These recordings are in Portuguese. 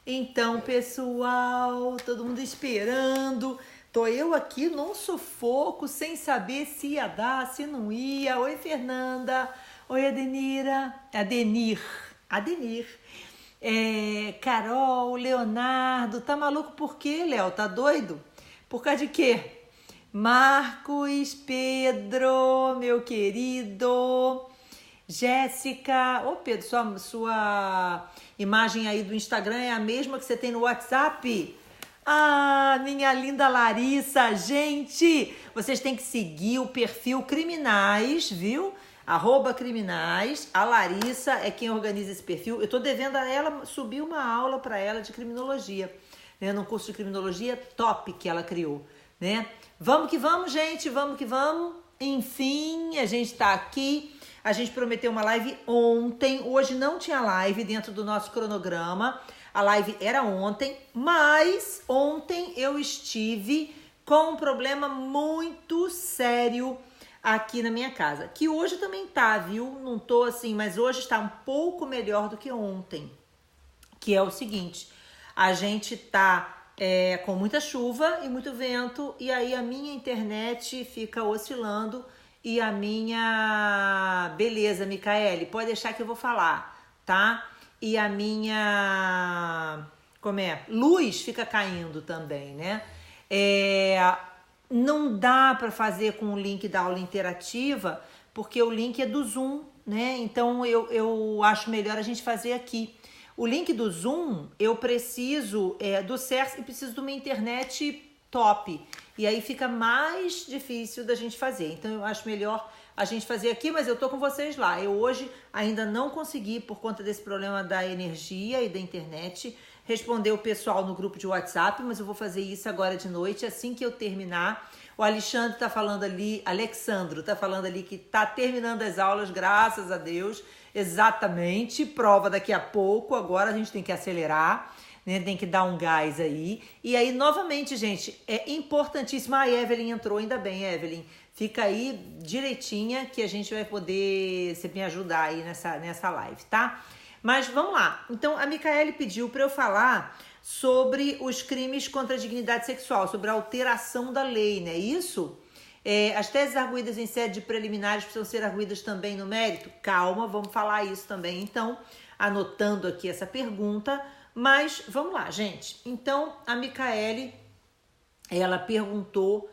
Então, pessoal, todo mundo esperando. Tô eu aqui num sufoco, sem saber se ia dar, se não ia. Oi, Fernanda. Oi, Adenira. Adenir. Carol, Leonardo. Tá maluco por quê, Léo? Tá doido? Por causa de quê? Marcos, Pedro, meu querido. Jéssica, ô Pedro, sua imagem aí do Instagram é a mesma que você tem no WhatsApp? Ah, minha linda Larissa, gente, vocês têm que seguir o perfil Criminais, viu? @criminais, a Larissa é quem organiza esse perfil. Eu tô devendo a ela subir uma aula para ela de criminologia, né? Num curso de criminologia top que ela criou, né? Vamos que vamos, gente, vamos que vamos. Enfim, a gente tá aqui. A gente prometeu uma live ontem, hoje não tinha live dentro do nosso cronograma, a live era ontem, mas ontem eu estive com um problema muito sério aqui na minha casa, que hoje também tá, viu? Não tô assim, mas hoje está um pouco melhor do que ontem, que é o seguinte, a gente tá com muita chuva e muito vento, e aí a minha internet fica oscilando. E a minha... Beleza, Micaele, pode deixar que eu vou falar, tá? E a minha... Luz fica caindo também, né? Não dá para fazer com o link da aula interativa, porque o link é do Zoom, né? Então, eu acho melhor a gente fazer aqui. O link do Zoom, eu preciso do CERS e preciso de uma internet top. E aí fica mais difícil da gente fazer. Então eu acho melhor a gente fazer aqui, mas eu tô com vocês lá. Eu hoje ainda não consegui, por conta desse problema da energia e da internet, responder o pessoal no grupo de WhatsApp, mas eu vou fazer isso agora de noite, assim que eu terminar. O Alexandre tá falando ali, Alexandro tá falando ali que tá terminando as aulas, graças a Deus. Exatamente, prova daqui a pouco, agora a gente tem que acelerar. Né, tem que dar um gás aí. E aí, novamente, gente, é importantíssimo. A Evelyn entrou, ainda bem, Evelyn. Fica aí direitinha que a gente vai poder você me ajudar aí nessa live, tá? Mas vamos lá. Então, a Micaele pediu para eu falar sobre os crimes contra a dignidade sexual, sobre a alteração da lei, né? Isso? As teses arguídas em sede de preliminares precisam ser arguídas também no mérito? Calma, vamos falar isso também. Então, anotando aqui essa pergunta. Mas vamos lá, gente. Então, a Micaele, ela perguntou...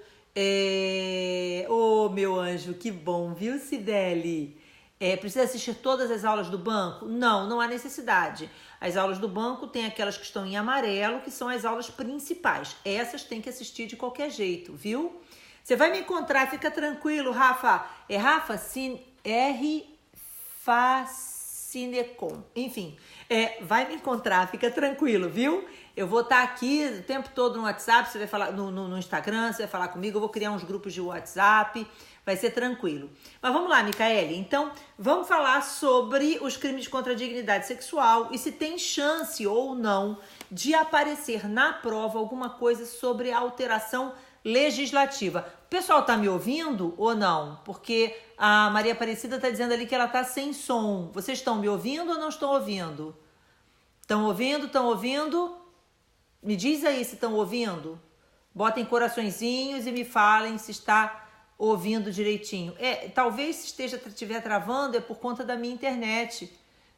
Ô, meu anjo, que bom, viu, Cibele? Precisa assistir todas as aulas do banco? Não, não há necessidade. As aulas do banco tem aquelas que estão em amarelo, que são as aulas principais. Essas tem que assistir de qualquer jeito, viu? Você vai me encontrar, fica tranquilo, Rafa. É Rafa Cinecom. Enfim, vai me encontrar, fica tranquilo, viu? Eu vou estar aqui o tempo todo no WhatsApp, você vai falar no Instagram, você vai falar comigo, eu vou criar uns grupos de WhatsApp, vai ser tranquilo. Mas vamos lá, Micaele, então vamos falar sobre os crimes contra a dignidade sexual e se tem chance ou não de aparecer na prova alguma coisa sobre a alteração legislativa. O pessoal tá me ouvindo ou não? Porque a Maria Aparecida tá dizendo ali que ela tá sem som. Vocês estão me ouvindo ou não estão ouvindo? Estão ouvindo? Estão ouvindo? Me diz aí se estão ouvindo. Botem coraçõezinhos e me falem se está ouvindo direitinho. Talvez se estiver travando é por conta da minha internet,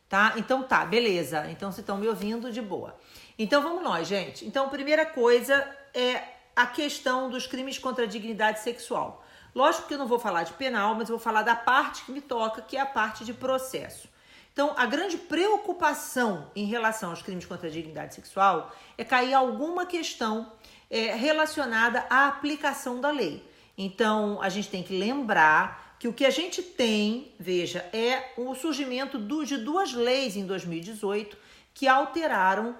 tá? Então tá, beleza. Então se estão me ouvindo, de boa. Então vamos nós, gente. Então a primeira coisa é a questão dos crimes contra a dignidade sexual. Lógico que eu não vou falar de penal, mas eu vou falar da parte que me toca, que é a parte de processo. Então, a grande preocupação em relação aos crimes contra a dignidade sexual é cair alguma questão relacionada à aplicação da lei. Então, a gente tem que lembrar que o que a gente tem, veja, é o surgimento de duas leis em 2018 que alteraram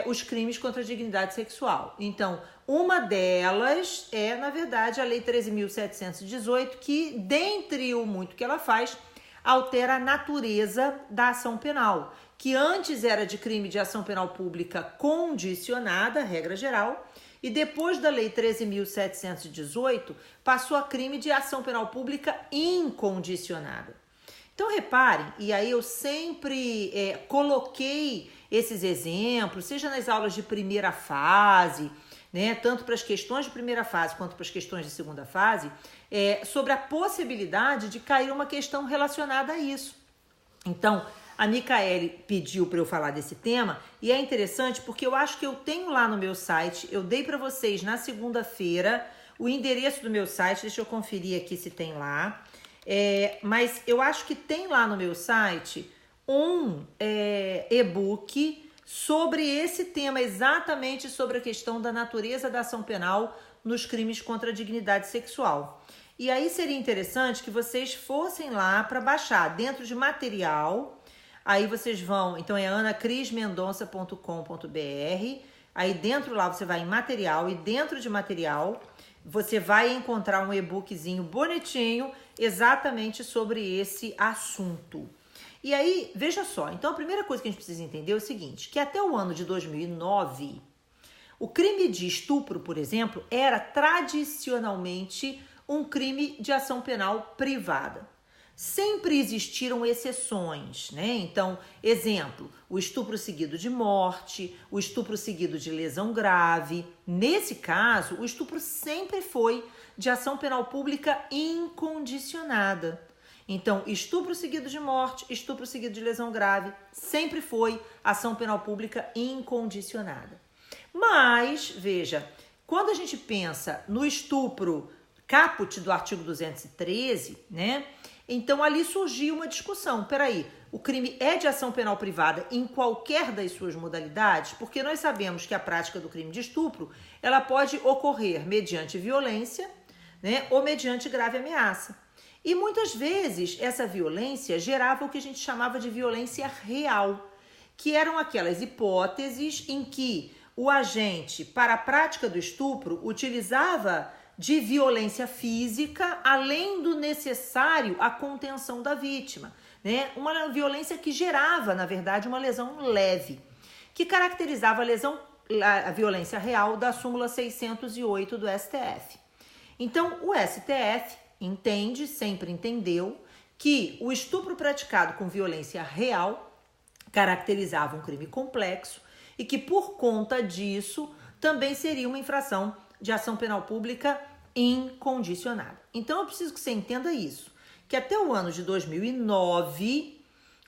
os crimes contra a dignidade sexual. Então, uma delas é, na verdade, a Lei 13.718, que, dentre o muito que ela faz, altera a natureza da ação penal, que antes era de crime de ação penal pública condicionada, regra geral, e depois da Lei 13.718, passou a crime de ação penal pública incondicionada. Então reparem, e aí eu sempre coloquei esses exemplos, seja nas aulas de primeira fase, né, tanto para as questões de primeira fase quanto para as questões de segunda fase, sobre a possibilidade de cair uma questão relacionada a isso. Então, a Micaele pediu para eu falar desse tema e é interessante porque eu acho que eu tenho lá no meu site, eu dei para vocês na segunda-feira o endereço do meu site, deixa eu conferir aqui se tem lá, mas eu acho que tem lá no meu site um e-book sobre esse tema, exatamente sobre a questão da natureza da ação penal nos crimes contra a dignidade sexual. E aí seria interessante que vocês fossem lá para baixar dentro de material. Aí vocês vão, então é anacrismendonça.com.br. Aí dentro lá você vai em material e dentro de material você vai encontrar um e-bookzinho bonitinho exatamente sobre esse assunto. E aí, veja só, então a primeira coisa que a gente precisa entender é o seguinte, que até o ano de 2009, o crime de estupro, por exemplo, era tradicionalmente um crime de ação penal privada. Sempre existiram exceções, né? Então, exemplo, o estupro seguido de morte, o estupro seguido de lesão grave. Nesse caso, o estupro sempre foi de ação penal pública incondicionada. Então, estupro seguido de morte, estupro seguido de lesão grave, sempre foi ação penal pública incondicionada. Mas, veja, quando a gente pensa no estupro caput do artigo 213, né? Então, ali surgiu uma discussão. Peraí, o crime é de ação penal privada em qualquer das suas modalidades? Porque nós sabemos que a prática do crime de estupro, ela pode ocorrer mediante violência, né? Ou mediante grave ameaça. E muitas vezes essa violência gerava o que a gente chamava de violência real, que eram aquelas hipóteses em que o agente, para a prática do estupro, utilizava de violência física, além do necessário à contenção da vítima, né? Uma violência que gerava, na verdade, uma lesão leve, que caracterizava a violência real da súmula 608 do STF. Então, o STF sempre entendeu que o estupro praticado com violência real caracterizava um crime complexo e que, por conta disso, também seria uma infração de ação penal pública incondicionada. Então, eu preciso que você entenda isso, que até o ano de 2009,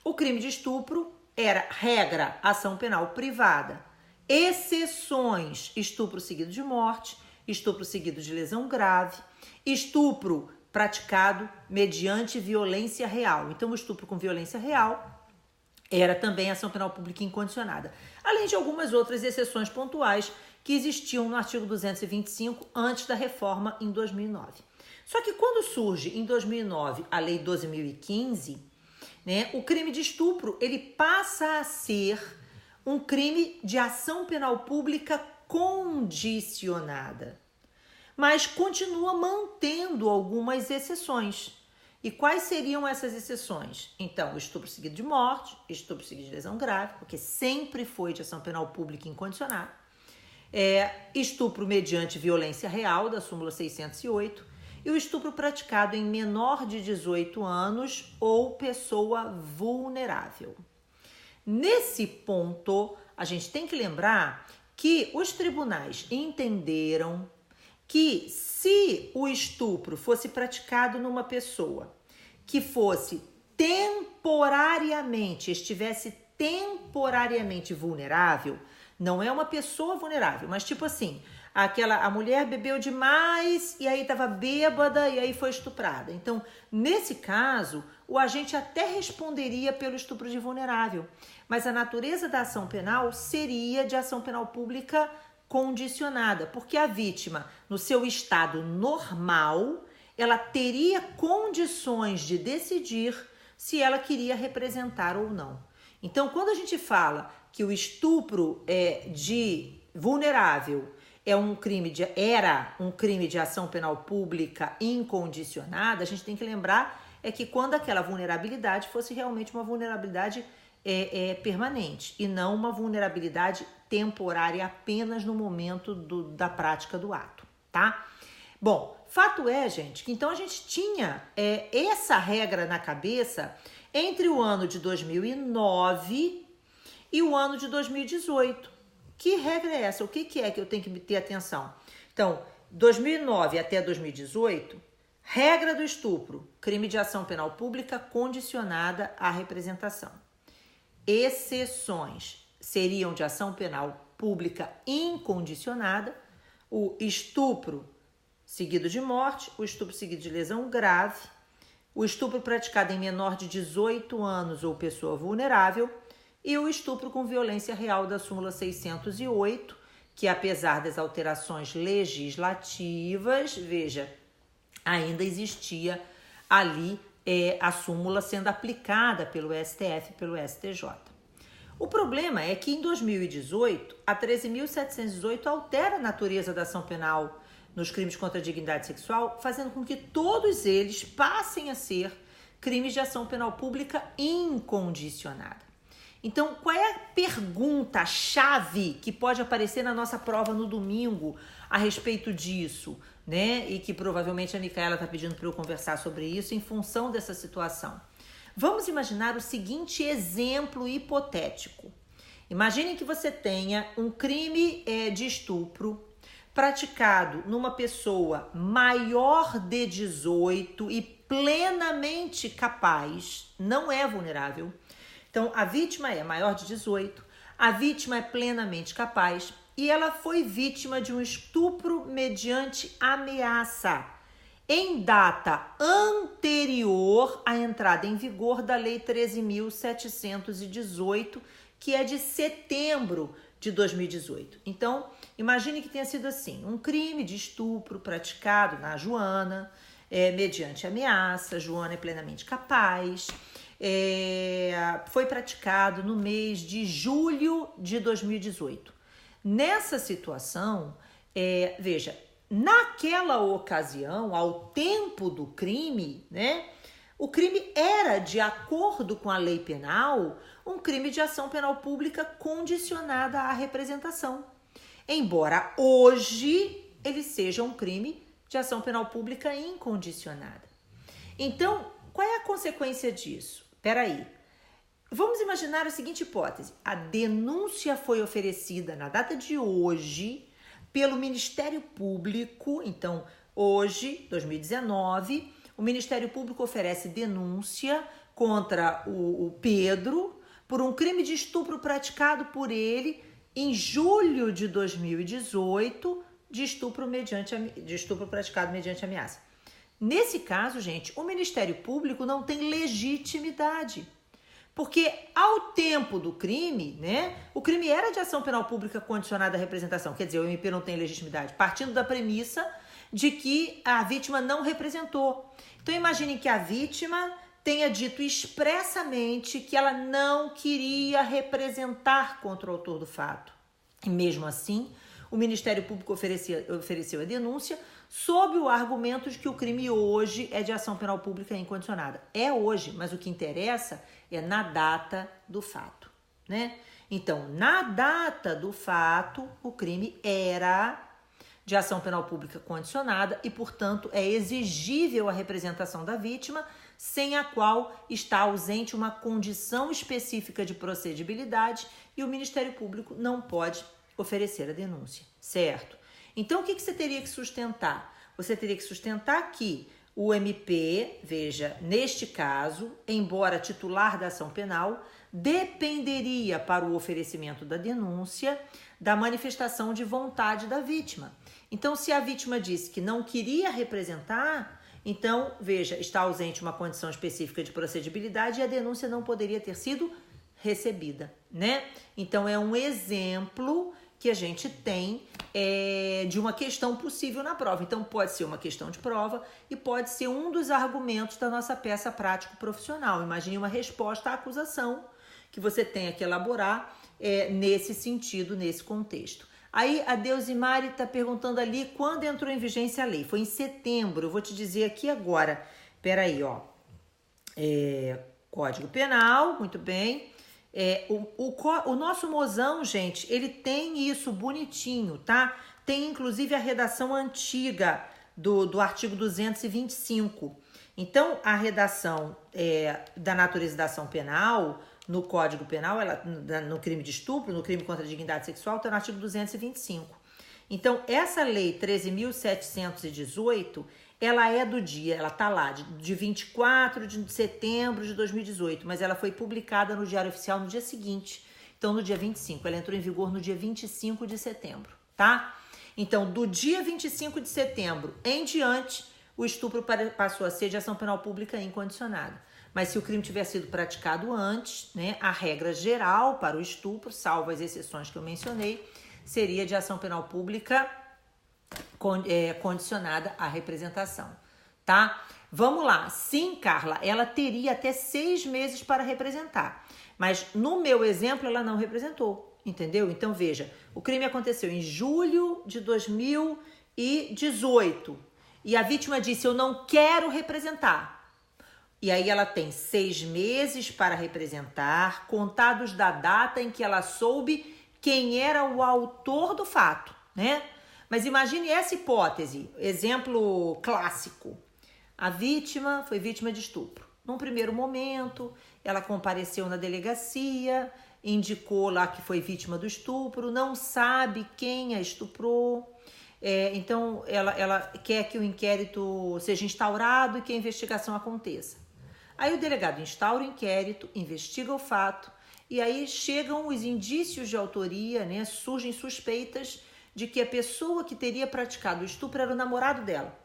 o crime de estupro era, regra, ação penal privada. Exceções, estupro seguido de morte, estupro seguido de lesão grave, estupro praticado mediante violência real. Então, o estupro com violência real era também ação penal pública incondicionada. Além de algumas outras exceções pontuais que existiam no artigo 225 antes da reforma em 2009. Só que quando surge em 2009 a Lei 12.015, né, o crime de estupro ele passa a ser um crime de ação penal pública condicionada, mas continua mantendo algumas exceções. E quais seriam essas exceções? Então, o estupro seguido de morte, estupro seguido de lesão grave, porque sempre foi de ação penal pública incondicionada, estupro mediante violência real, da súmula 608, e o estupro praticado em menor de 18 anos ou pessoa vulnerável. Nesse ponto, a gente tem que lembrar que os tribunais entenderam que se o estupro fosse praticado numa pessoa que fosse estivesse temporariamente vulnerável, não é uma pessoa vulnerável, mas tipo assim, a mulher bebeu demais e aí estava bêbada e aí foi estuprada. Então, nesse caso, o agente até responderia pelo estupro de vulnerável, mas a natureza da ação penal seria de ação penal pública condicionada, porque a vítima, no seu estado normal, ela teria condições de decidir se ela queria representar ou não. Então, quando a gente fala que o estupro de vulnerável era um crime de ação penal pública incondicionada, a gente tem que lembrar que quando aquela vulnerabilidade fosse realmente uma vulnerabilidade permanente e não uma vulnerabilidade temporária apenas no momento da prática do ato, tá? Bom, fato é, gente, que então a gente tinha essa regra na cabeça entre o ano de 2009 e o ano de 2018. Que regra é essa? O que é que eu tenho que ter atenção? Então, 2009 até 2018, regra do estupro, crime de ação penal pública condicionada à representação. Exceções seriam de ação penal pública incondicionada, o estupro seguido de morte, o estupro seguido de lesão grave, o estupro praticado em menor de 18 anos ou pessoa vulnerável e o estupro com violência real da súmula 608, que apesar das alterações legislativas, veja, ainda existia ali a súmula sendo aplicada pelo STF e pelo STJ. O problema é que em 2018, a 13.718 altera a natureza da ação penal nos crimes contra a dignidade sexual, fazendo com que todos eles passem a ser crimes de ação penal pública incondicionada. Então, qual é a pergunta-chave que pode aparecer na nossa prova no domingo a respeito disso, né? E que provavelmente a Micaela está pedindo para eu conversar sobre isso em função dessa situação. Vamos imaginar o seguinte exemplo hipotético. Imagine que você tenha um crime de estupro praticado numa pessoa maior de 18 e plenamente capaz, não é vulnerável. Então, a vítima é maior de 18, a vítima é plenamente capaz e ela foi vítima de um estupro mediante ameaça em data anterior à entrada em vigor da Lei 13.718, que é de setembro de 2018. Então, imagine que tenha sido assim, um crime de estupro praticado na Joana, mediante ameaça, Joana é plenamente capaz, foi praticado no mês de julho de 2018. Nessa situação, veja, naquela ocasião, ao tempo do crime, né, o crime era, de acordo com a lei penal, um crime de ação penal pública condicionada à representação. Embora hoje ele seja um crime de ação penal pública incondicionada. Então, qual é a consequência disso? Peraí, vamos imaginar a seguinte hipótese. A denúncia foi oferecida na data de hoje pelo Ministério Público. Então, hoje, 2019, o Ministério Público oferece denúncia contra o Pedro por um crime de estupro praticado por ele em julho de 2018, de estupro praticado mediante ameaça. Nesse caso, gente, o Ministério Público não tem legitimidade. Porque ao tempo do crime, né, o crime era de ação penal pública condicionada à representação. Quer dizer, o MP não tem legitimidade, partindo da premissa de que a vítima não representou. Então, imagine que a vítima tenha dito expressamente que ela não queria representar contra o autor do fato. E mesmo assim, o Ministério Público ofereceu a denúncia sob o argumento de que o crime hoje é de ação penal pública incondicionada. É hoje, mas o que interessa é na data do fato, né? Então, na data do fato, o crime era de ação penal pública condicionada e, portanto, é exigível a representação da vítima, sem a qual está ausente uma condição específica de procedibilidade e o Ministério Público não pode oferecer a denúncia, certo? Então, o que você teria que sustentar? Você teria que sustentar que o MP, veja, neste caso, embora titular da ação penal, dependeria para o oferecimento da denúncia da manifestação de vontade da vítima. Então, se a vítima disse que não queria representar, então, veja, está ausente uma condição específica de procedibilidade e a denúncia não poderia ter sido recebida, né? Então, é um exemplo que a gente tem de uma questão possível na prova. Então, pode ser uma questão de prova e pode ser um dos argumentos da nossa peça prático-profissional. Imagine uma resposta à acusação que você tenha que elaborar nesse sentido, nesse contexto. Aí, a Deusimari está perguntando ali quando entrou em vigência a lei. Foi em setembro. Eu vou te dizer aqui agora. Peraí, ó. Código Penal, muito bem. O nosso mozão, gente, ele tem isso bonitinho, tá? Tem inclusive a redação antiga do artigo 225, Então, a redação da natureza da ação penal, no Código Penal, no crime de estupro, no crime contra a dignidade sexual, está no artigo 225. Então, essa lei 13.718, ela é do dia, ela está lá, de 24 de setembro de 2018, mas ela foi publicada no Diário Oficial no dia seguinte, então no dia 25, ela entrou em vigor no dia 25 de setembro, tá? Então, do dia 25 de setembro em diante, o estupro passou a ser de ação penal pública incondicionada. Mas se o crime tiver sido praticado antes, né, a regra geral para o estupro, salvo as exceções que eu mencionei, seria de ação penal pública condicionada à representação, tá? Vamos lá. Sim, Carla, ela teria até 6 meses para representar, mas no meu exemplo ela não representou, entendeu? Então veja, o crime aconteceu em julho de 2018 e a vítima disse: eu não quero representar. E aí ela tem 6 meses para representar, contados da data em que ela soube quem era o autor do fato, né? Mas imagine essa hipótese, exemplo clássico. A vítima foi vítima de estupro. Num primeiro momento, ela compareceu na delegacia, indicou lá que foi vítima do estupro, não sabe quem a estuprou. Então, ela quer que o inquérito seja instaurado e que a investigação aconteça. Aí o delegado instaura o inquérito, investiga o fato, e aí chegam os indícios de autoria, né? Surgem suspeitas de que a pessoa que teria praticado o estupro era o namorado dela,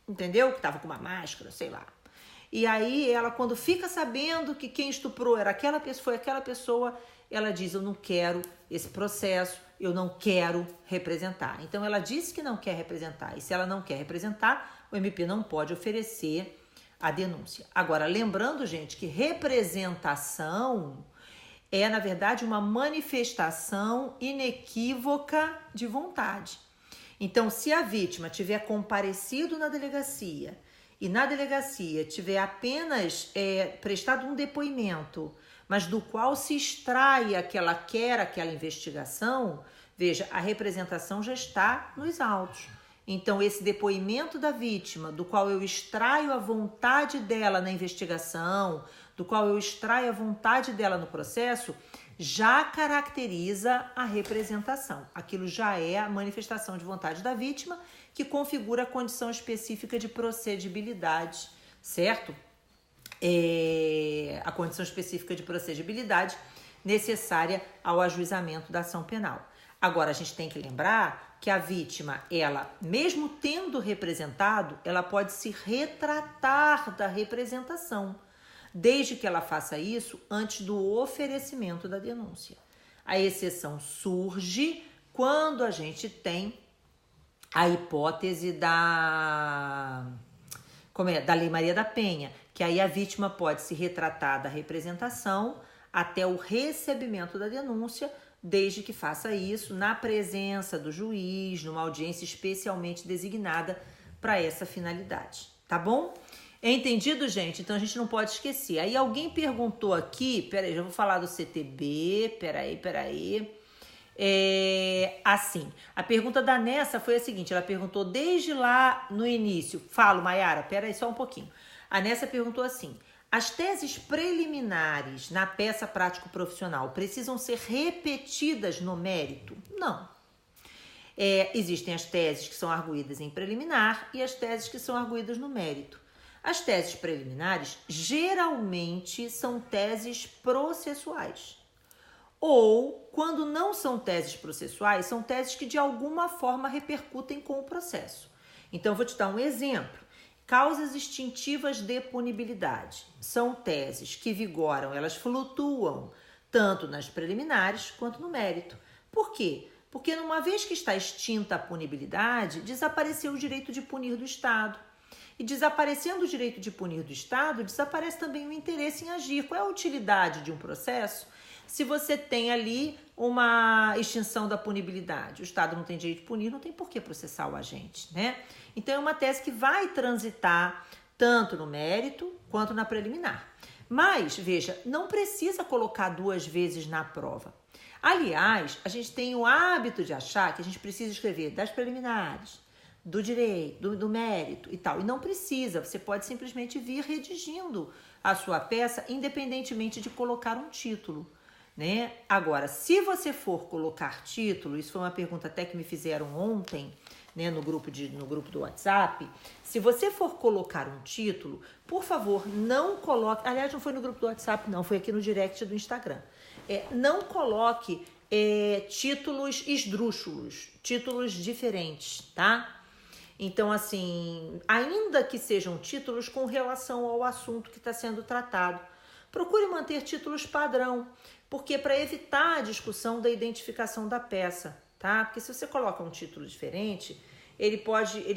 entendeu? Que estava com uma máscara, sei lá. E aí ela, quando fica sabendo que quem estuprou era foi aquela pessoa, ela diz: eu não quero esse processo, eu não quero representar. Então ela disse que não quer representar, e se ela não quer representar, o MP não pode oferecer a denúncia. Agora, lembrando, gente, que representação é, na verdade, uma manifestação inequívoca de vontade. Então, se a vítima tiver comparecido na delegacia e na delegacia tiver apenas prestado um depoimento, mas do qual se extrai que ela quer aquela investigação, veja, a representação já está nos autos. Então, esse depoimento da vítima, do qual eu extraio a vontade dela na investigação, do qual eu extraio a vontade dela no processo, já caracteriza a representação. Aquilo já é a manifestação de vontade da vítima, que configura a condição específica de procedibilidade, certo? A condição específica de procedibilidade necessária ao ajuizamento da ação penal. Agora, a gente tem que lembrar que a vítima, ela, mesmo tendo representado, ela pode se retratar da representação, desde que ela faça isso antes do oferecimento da denúncia. A exceção surge quando a gente tem a hipótese da Lei Maria da Penha, que aí a vítima pode se retratar da representação até o recebimento da denúncia, desde que faça isso na presença do juiz, numa audiência especialmente designada para essa finalidade, tá bom? É entendido, gente? Então a gente não pode esquecer. Aí alguém perguntou aqui, peraí, já vou falar do CTB, peraí. Assim, a pergunta da Nessa foi a seguinte, ela perguntou desde lá no início, Maiara, peraí só um pouquinho. A Nessa perguntou assim: as teses preliminares na peça prático-profissional precisam ser repetidas no mérito? Não. Existem as teses que são arguídas em preliminar e as teses que são arguídas no mérito. As teses preliminares geralmente são teses processuais. Ou, quando não são teses processuais, são teses que de alguma forma repercutem com o processo. Então, eu vou te dar um exemplo. Causas extintivas de punibilidade são teses que vigoram, elas flutuam tanto nas preliminares quanto no mérito. Por quê? Porque uma vez que está extinta a punibilidade, desapareceu o direito de punir do Estado. E desaparecendo o direito de punir do Estado, desaparece também o interesse em agir. Qual é a utilidade de um processo se você tem ali uma extinção da punibilidade? O Estado não tem direito de punir, não tem por que processar o agente, né? Então é uma tese que vai transitar tanto no mérito quanto na preliminar. Mas, veja, não precisa colocar 2 vezes na prova. Aliás, a gente tem o hábito de achar que a gente precisa escrever das preliminares, do direito, do mérito e tal. E não precisa, você pode simplesmente vir redigindo a sua peça, independentemente de colocar um título, né? Agora, se você for colocar título, isso foi uma pergunta até que me fizeram ontem, né, no grupo do WhatsApp. Se você for colocar um título, por favor, não coloque. Aliás, não foi no grupo do WhatsApp, não, foi aqui no direct do Instagram. Não coloque títulos esdrúxulos, títulos diferentes, tá? Então, assim, ainda que sejam títulos com relação ao assunto que está sendo tratado, procure manter títulos padrão, porque para evitar a discussão da identificação da peça, tá? Porque se você coloca um título diferente,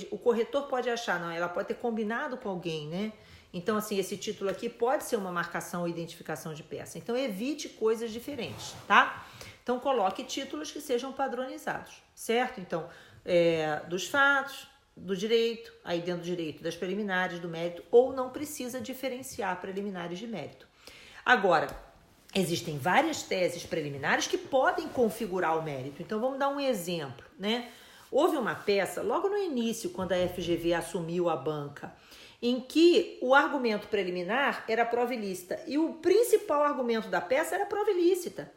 o corretor pode achar, não, ela pode ter combinado com alguém, né? Então, assim, esse título aqui pode ser uma marcação ou identificação de peça. Então, evite coisas diferentes, tá? Então, coloque títulos que sejam padronizados, certo? Então, dos fatos, do direito, aí dentro do direito, das preliminares, do mérito, ou não precisa diferenciar preliminares de mérito. Agora, existem várias teses preliminares que podem configurar o mérito. Então, vamos dar um exemplo, né? Houve uma peça, logo no início, quando a FGV assumiu a banca, em que o argumento preliminar era prova ilícita e o principal argumento da peça era prova ilícita.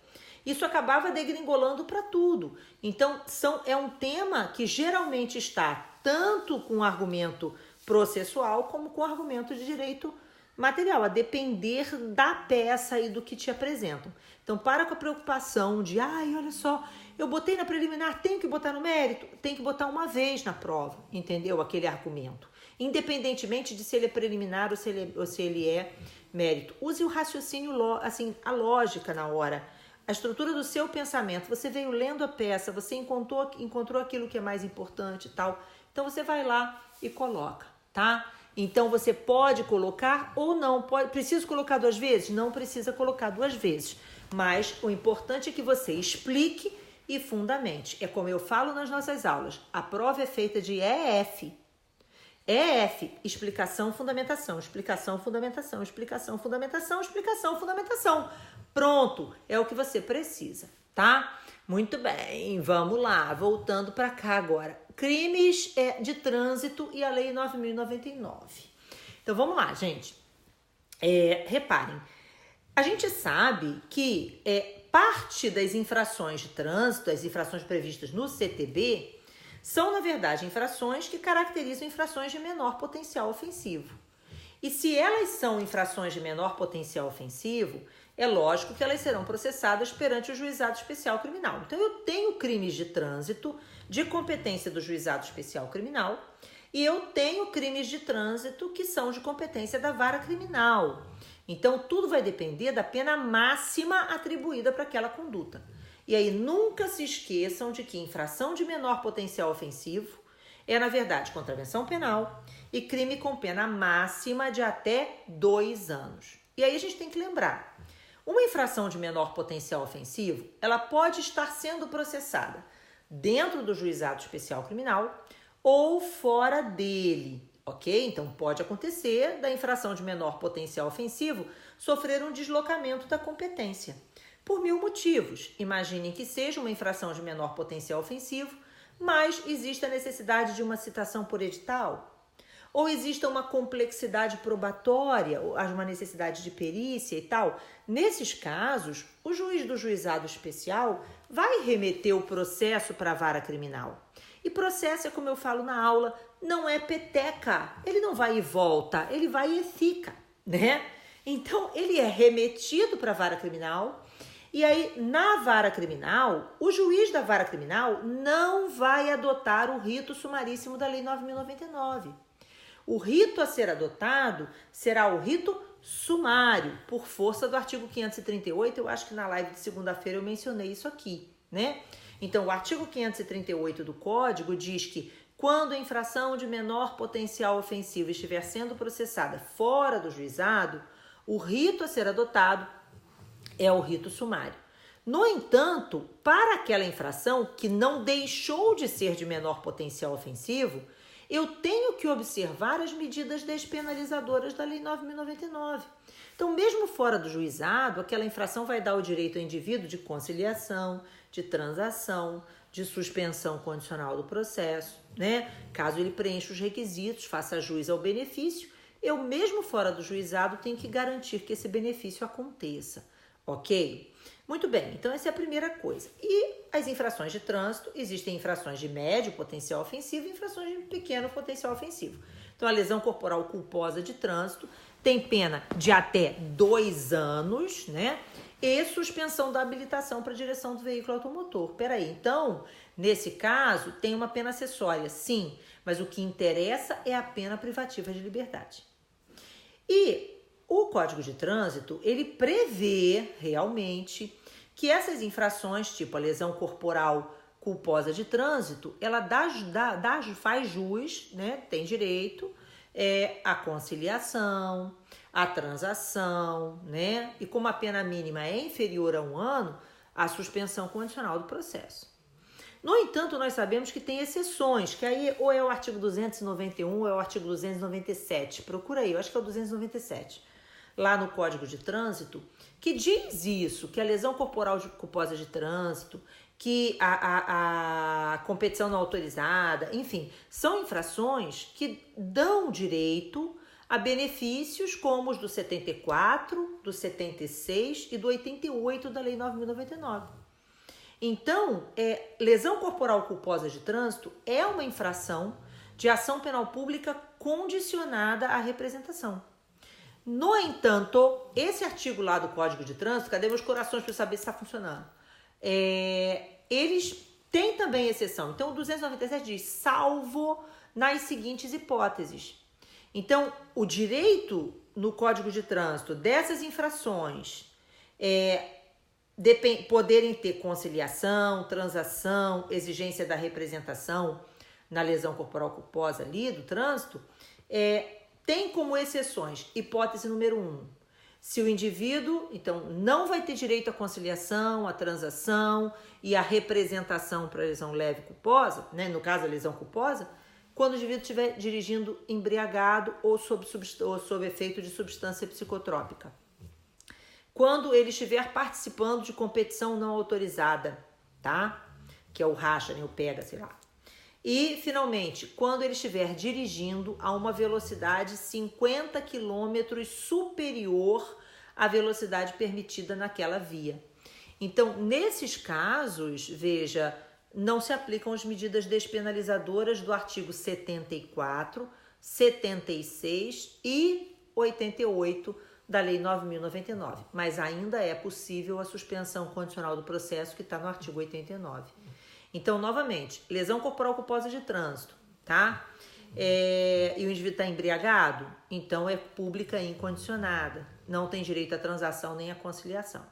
Isso acabava degringolando para tudo. Então, é um tema que geralmente está tanto com argumento processual como com argumento de direito material, a depender da peça e do que te apresentam. Então, para com a preocupação de, olha só, eu botei na preliminar, tenho que botar no mérito? Tem que botar uma vez na prova, entendeu? Aquele argumento. Independentemente de se ele é preliminar ou se ele é mérito. Use o raciocínio, assim, a lógica na hora. A estrutura do seu pensamento. Você veio lendo a peça, você encontrou aquilo que é mais importante e tal. Então, você vai lá e coloca, tá? Então, você pode colocar ou não. Precisa colocar 2 vezes? Não precisa colocar 2 vezes. Mas o importante é que você explique e fundamente. É como eu falo nas nossas aulas. A prova é feita de EF. EF, explicação, fundamentação, explicação, fundamentação, explicação, fundamentação, explicação, fundamentação. Pronto, é o que você precisa, tá? Muito bem, vamos lá, voltando para cá agora. Crimes de trânsito e a Lei 9.099. Então, vamos lá, gente. Reparem, a gente sabe que parte das infrações de trânsito, as infrações previstas no CTB, são, na verdade, infrações que caracterizam infrações de menor potencial ofensivo. E se elas são infrações de menor potencial ofensivo, é lógico que elas serão processadas perante o Juizado Especial Criminal. Então, eu tenho crimes de trânsito de competência do Juizado Especial Criminal e eu tenho crimes de trânsito que são de competência da Vara Criminal. Então, tudo vai depender da pena máxima atribuída para aquela conduta. E aí, nunca se esqueçam de que infração de menor potencial ofensivo é, na verdade, contravenção penal e crime com pena máxima de até 2 anos. E aí, a gente tem que lembrar, uma infração de menor potencial ofensivo, ela pode estar sendo processada dentro do Juizado Especial Criminal ou fora dele, ok? Então, pode acontecer da infração de menor potencial ofensivo sofrer um deslocamento da competência. Por 1000 motivos. Imaginem que seja uma infração de menor potencial ofensivo, mas existe a necessidade de uma citação por edital, ou exista uma complexidade probatória, ou uma necessidade de perícia e tal. Nesses casos, o juiz do juizado especial vai remeter o processo para a vara criminal. E processo é, como eu falo na aula, não é peteca. Ele não vai e volta, ele vai e fica, né? Então, ele é remetido para a vara criminal. E aí, na vara criminal, o juiz da vara criminal não vai adotar o rito sumaríssimo da Lei 9.099. O rito a ser adotado será o rito sumário, por força do artigo 538. Eu acho que na live de segunda-feira eu mencionei isso aqui, né? Então, o artigo 538 do Código diz que quando a infração de menor potencial ofensivo estiver sendo processada fora do juizado, o rito a ser adotado é o rito sumário. No entanto, para aquela infração que não deixou de ser de menor potencial ofensivo, eu tenho que observar as medidas despenalizadoras da Lei 9.099. Então, mesmo fora do juizado, aquela infração vai dar o direito ao indivíduo de conciliação, de transação, de suspensão condicional do processo, né? Caso ele preencha os requisitos, faça jus ao benefício, eu mesmo fora do juizado tenho que garantir que esse benefício aconteça, ok? Muito bem, então essa é a primeira coisa. E as infrações de trânsito, existem infrações de médio potencial ofensivo e infrações de pequeno potencial ofensivo. Então a lesão corporal culposa de trânsito tem pena de até 2 anos, né? E suspensão da habilitação para direção do veículo automotor. Peraí, então, nesse caso, tem uma pena acessória, sim, mas o que interessa é a pena privativa de liberdade. E o Código de Trânsito, ele prevê realmente que essas infrações, tipo a lesão corporal culposa de trânsito, ela faz jus, né? Tem direito à conciliação, a transação, né? E como a pena mínima é inferior a 1 ano, a suspensão condicional do processo. No entanto, nós sabemos que tem exceções, que aí ou é o artigo 291 ou é o artigo 297. Procura aí, eu acho que é o 297. Lá no Código de Trânsito, que diz isso, que a lesão corporal culposa de trânsito, que a competição não autorizada, enfim, são infrações que dão direito a benefícios como os do 74, do 76 e do 88 da Lei 9.099. Então, lesão corporal culposa de trânsito é uma infração de ação penal pública condicionada à representação. No entanto, esse artigo lá do Código de Trânsito, cadê meus corações para saber se está funcionando? Eles têm também exceção. Então, o 297 diz, salvo nas seguintes hipóteses. Então, o direito no Código de Trânsito dessas infrações poderem ter conciliação, transação, exigência da representação na lesão corporal culposa ali do trânsito, tem como exceções, hipótese número 1, se o indivíduo, então, não vai ter direito à conciliação, à transação e à representação para a lesão leve culposa, né, no caso a lesão culposa, quando o indivíduo estiver dirigindo embriagado ou sob efeito de substância psicotrópica. Quando ele estiver participando de competição não autorizada, tá? Que é o racha, né? O pega, sei lá. E, finalmente, quando ele estiver dirigindo a uma velocidade 50 km superior à velocidade permitida naquela via. Então, nesses casos, veja, não se aplicam as medidas despenalizadoras do artigo 74, 76 e 88 da Lei 9.099, mas ainda é possível a suspensão condicional do processo que está no artigo 89. Então, novamente, lesão corporal culposa de trânsito, tá? E o indivíduo está embriagado, então é pública e incondicionada, não tem direito à transação nem à conciliação.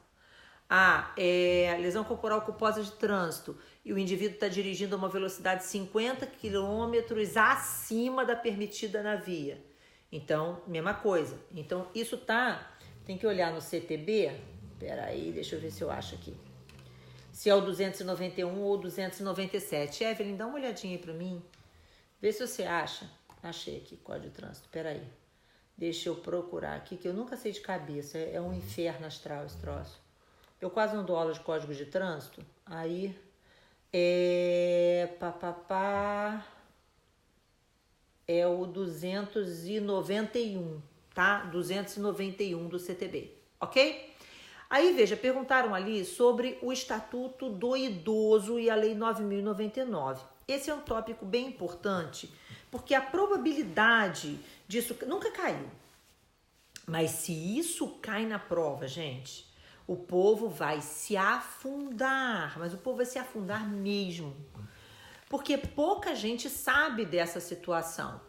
Lesão corporal culposa de trânsito e o indivíduo está dirigindo a uma velocidade 50 km acima da permitida na via. Então, mesma coisa. Então, isso tem que olhar no CTB. Peraí, deixa eu ver se eu acho aqui. Se é o 291 ou 297. Evelyn, dá uma olhadinha aí pra mim. Vê se você acha. Achei aqui, Código de Trânsito. Peraí. Deixa eu procurar aqui, que eu nunca sei de cabeça. É um inferno astral esse troço. Eu quase não dou aula de Código de Trânsito. Aí, é o 291, tá? 291 do CTB, ok? Aí, veja, perguntaram ali sobre o Estatuto do Idoso e a Lei 9.099. Esse é um tópico bem importante, porque a probabilidade disso nunca caiu. Mas se isso cai na prova, gente, o povo vai se afundar, mas o povo vai se afundar mesmo. Porque pouca gente sabe dessa situação.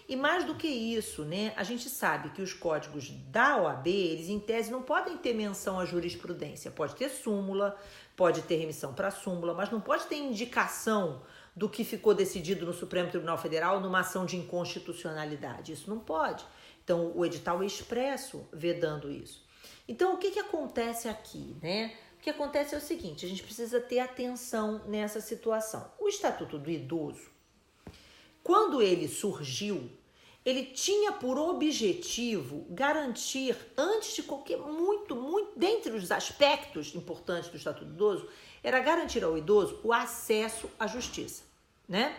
E mais do que isso, né, a gente sabe que os códigos da OAB, eles em tese não podem ter menção à jurisprudência. Pode ter súmula, pode ter remissão para súmula, mas não pode ter indicação do que ficou decidido no Supremo Tribunal Federal numa ação de inconstitucionalidade. Isso não pode. Então, o edital é expresso vedando isso. Então, o que acontece aqui, né? O que acontece é o seguinte, a gente precisa ter atenção nessa situação. O Estatuto do Idoso, quando ele surgiu, ele tinha por objetivo garantir, antes de qualquer, muito, dentre os aspectos importantes do Estatuto do Idoso, era garantir ao idoso o acesso à justiça, né?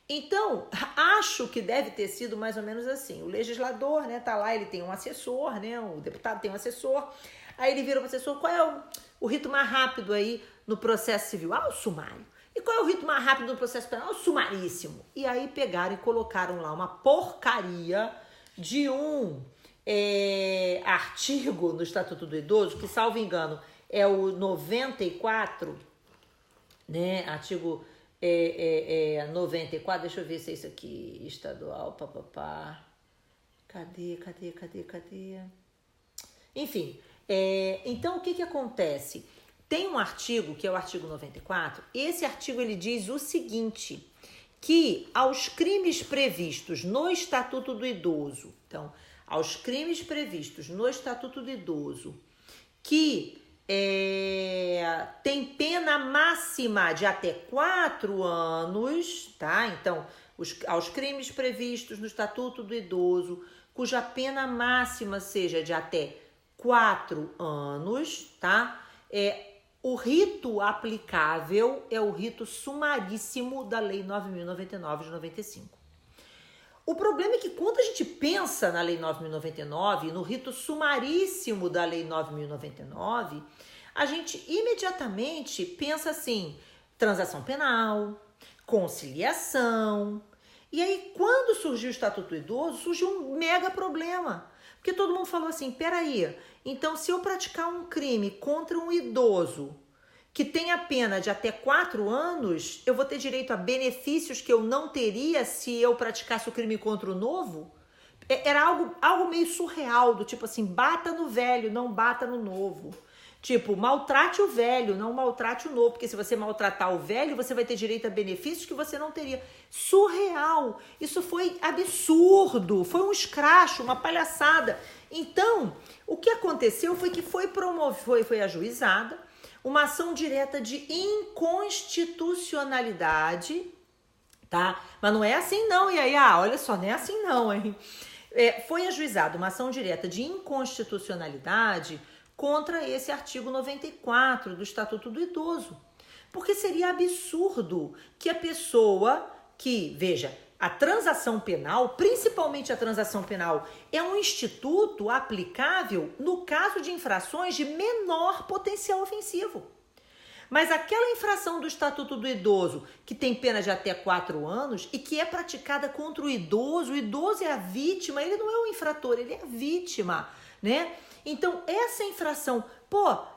Então, acho que deve ter sido mais ou menos assim. O legislador, né, tá lá, ele tem um assessor, né, o deputado tem um assessor, aí ele vira para o assessor, qual é o rito mais rápido aí no processo civil? Ah, o sumário. E qual é o rito mais rápido no processo penal? O sumaríssimo. E aí pegaram e colocaram lá uma porcaria de um artigo no Estatuto do Idoso, que, salvo engano, é o 94, né, artigo 94, deixa eu ver se é isso aqui, estadual, papapá, cadê? Enfim, então o que acontece? Tem um artigo, que é o artigo 94, esse artigo ele diz o seguinte, que aos crimes previstos no Estatuto do Idoso, então, aos crimes previstos no Estatuto do Idoso, que tem pena máxima de até 4 anos, tá? Então, aos crimes previstos no Estatuto do Idoso, cuja pena máxima seja de até 4 anos, tá? O rito aplicável é o rito sumaríssimo da Lei 9.099 de 95. O problema é que quando a gente pensa na Lei 9.099, no rito sumaríssimo da Lei 9.099, a gente imediatamente pensa assim, transação penal, conciliação. E aí, quando surgiu o Estatuto do Idoso, surgiu um mega problema. Porque todo mundo falou assim, peraí, então se eu praticar um crime contra um idoso que tenha pena de até 4 anos, eu vou ter direito a benefícios que eu não teria se eu praticasse o crime contra o novo? Era algo meio surreal, do tipo assim, bata no velho, não bata no novo. Tipo, maltrate o velho, não maltrate o novo, porque se você maltratar o velho, você vai ter direito a benefícios que você não teria. Surreal! Isso foi absurdo, foi um escracho, uma palhaçada. Então, o que aconteceu foi que foi ajuizada uma ação direta de inconstitucionalidade, tá? Mas não é assim não, e aí, olha só, não é assim não, hein? Foi ajuizada uma ação direta de inconstitucionalidade contra esse artigo 94 do Estatuto do Idoso. Porque seria absurdo que a pessoa que, veja, a transação penal, principalmente a transação penal, é um instituto aplicável no caso de infrações de menor potencial ofensivo. Mas aquela infração do Estatuto do Idoso, que tem pena de até 4 anos e que é praticada contra o idoso é a vítima, ele não é o infrator, ele é a vítima, né? Então, essa infração,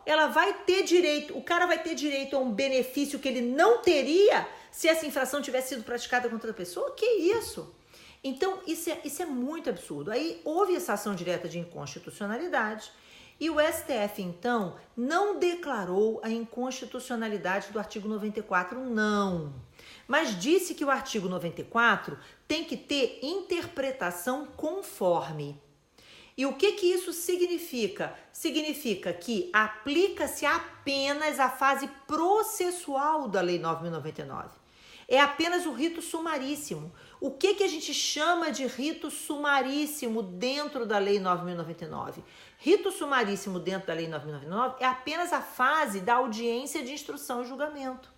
ela vai ter direito, o cara vai ter direito a um benefício que ele não teria se essa infração tivesse sido praticada contra outra pessoa? Que isso? Então, isso é muito absurdo. Aí, houve essa ação direta de inconstitucionalidade e o STF, então, não declarou a inconstitucionalidade do artigo 94, não. Mas disse que o artigo 94 tem que ter interpretação conforme. E o que isso significa? Significa que aplica-se apenas a fase processual da Lei 9.099. É apenas o rito sumaríssimo. O que a gente chama de rito sumaríssimo dentro da Lei 9.099? Rito sumaríssimo dentro da Lei 9.099 é apenas a fase da audiência de instrução e julgamento.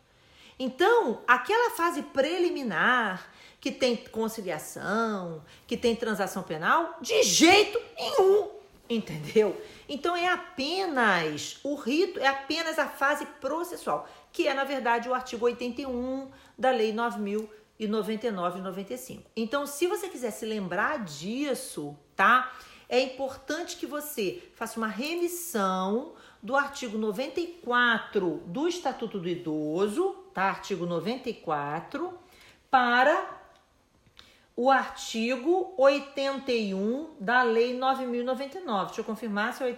Então, aquela fase preliminar, que tem conciliação, que tem transação penal, de jeito nenhum, entendeu? Então, é apenas o rito, é apenas a fase processual, que é, na verdade, o artigo 81 da Lei 9.099 de 95. Então, se você quiser se lembrar disso, tá? É importante que você faça uma remissão do artigo 94 do Estatuto do Idoso, tá? Artigo 94, para o artigo 81 da Lei 9.099. Deixa eu confirmar se é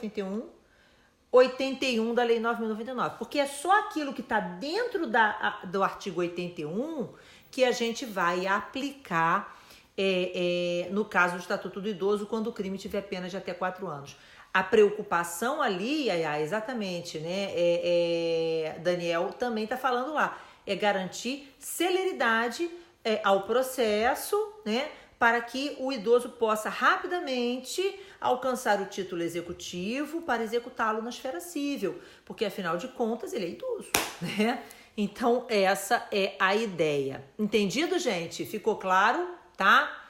81 da Lei 9.099. Porque é só aquilo que está dentro do artigo 81 que a gente vai aplicar no caso do Estatuto do Idoso, quando o crime tiver pena de até 4 anos. A preocupação ali, exatamente, né? Daniel também está falando lá, é garantir celeridade ao processo, né, para que o idoso possa rapidamente alcançar o título executivo para executá-lo na esfera civil, porque afinal de contas ele é idoso, né? Então essa é a ideia. Entendido, gente? Ficou claro, tá?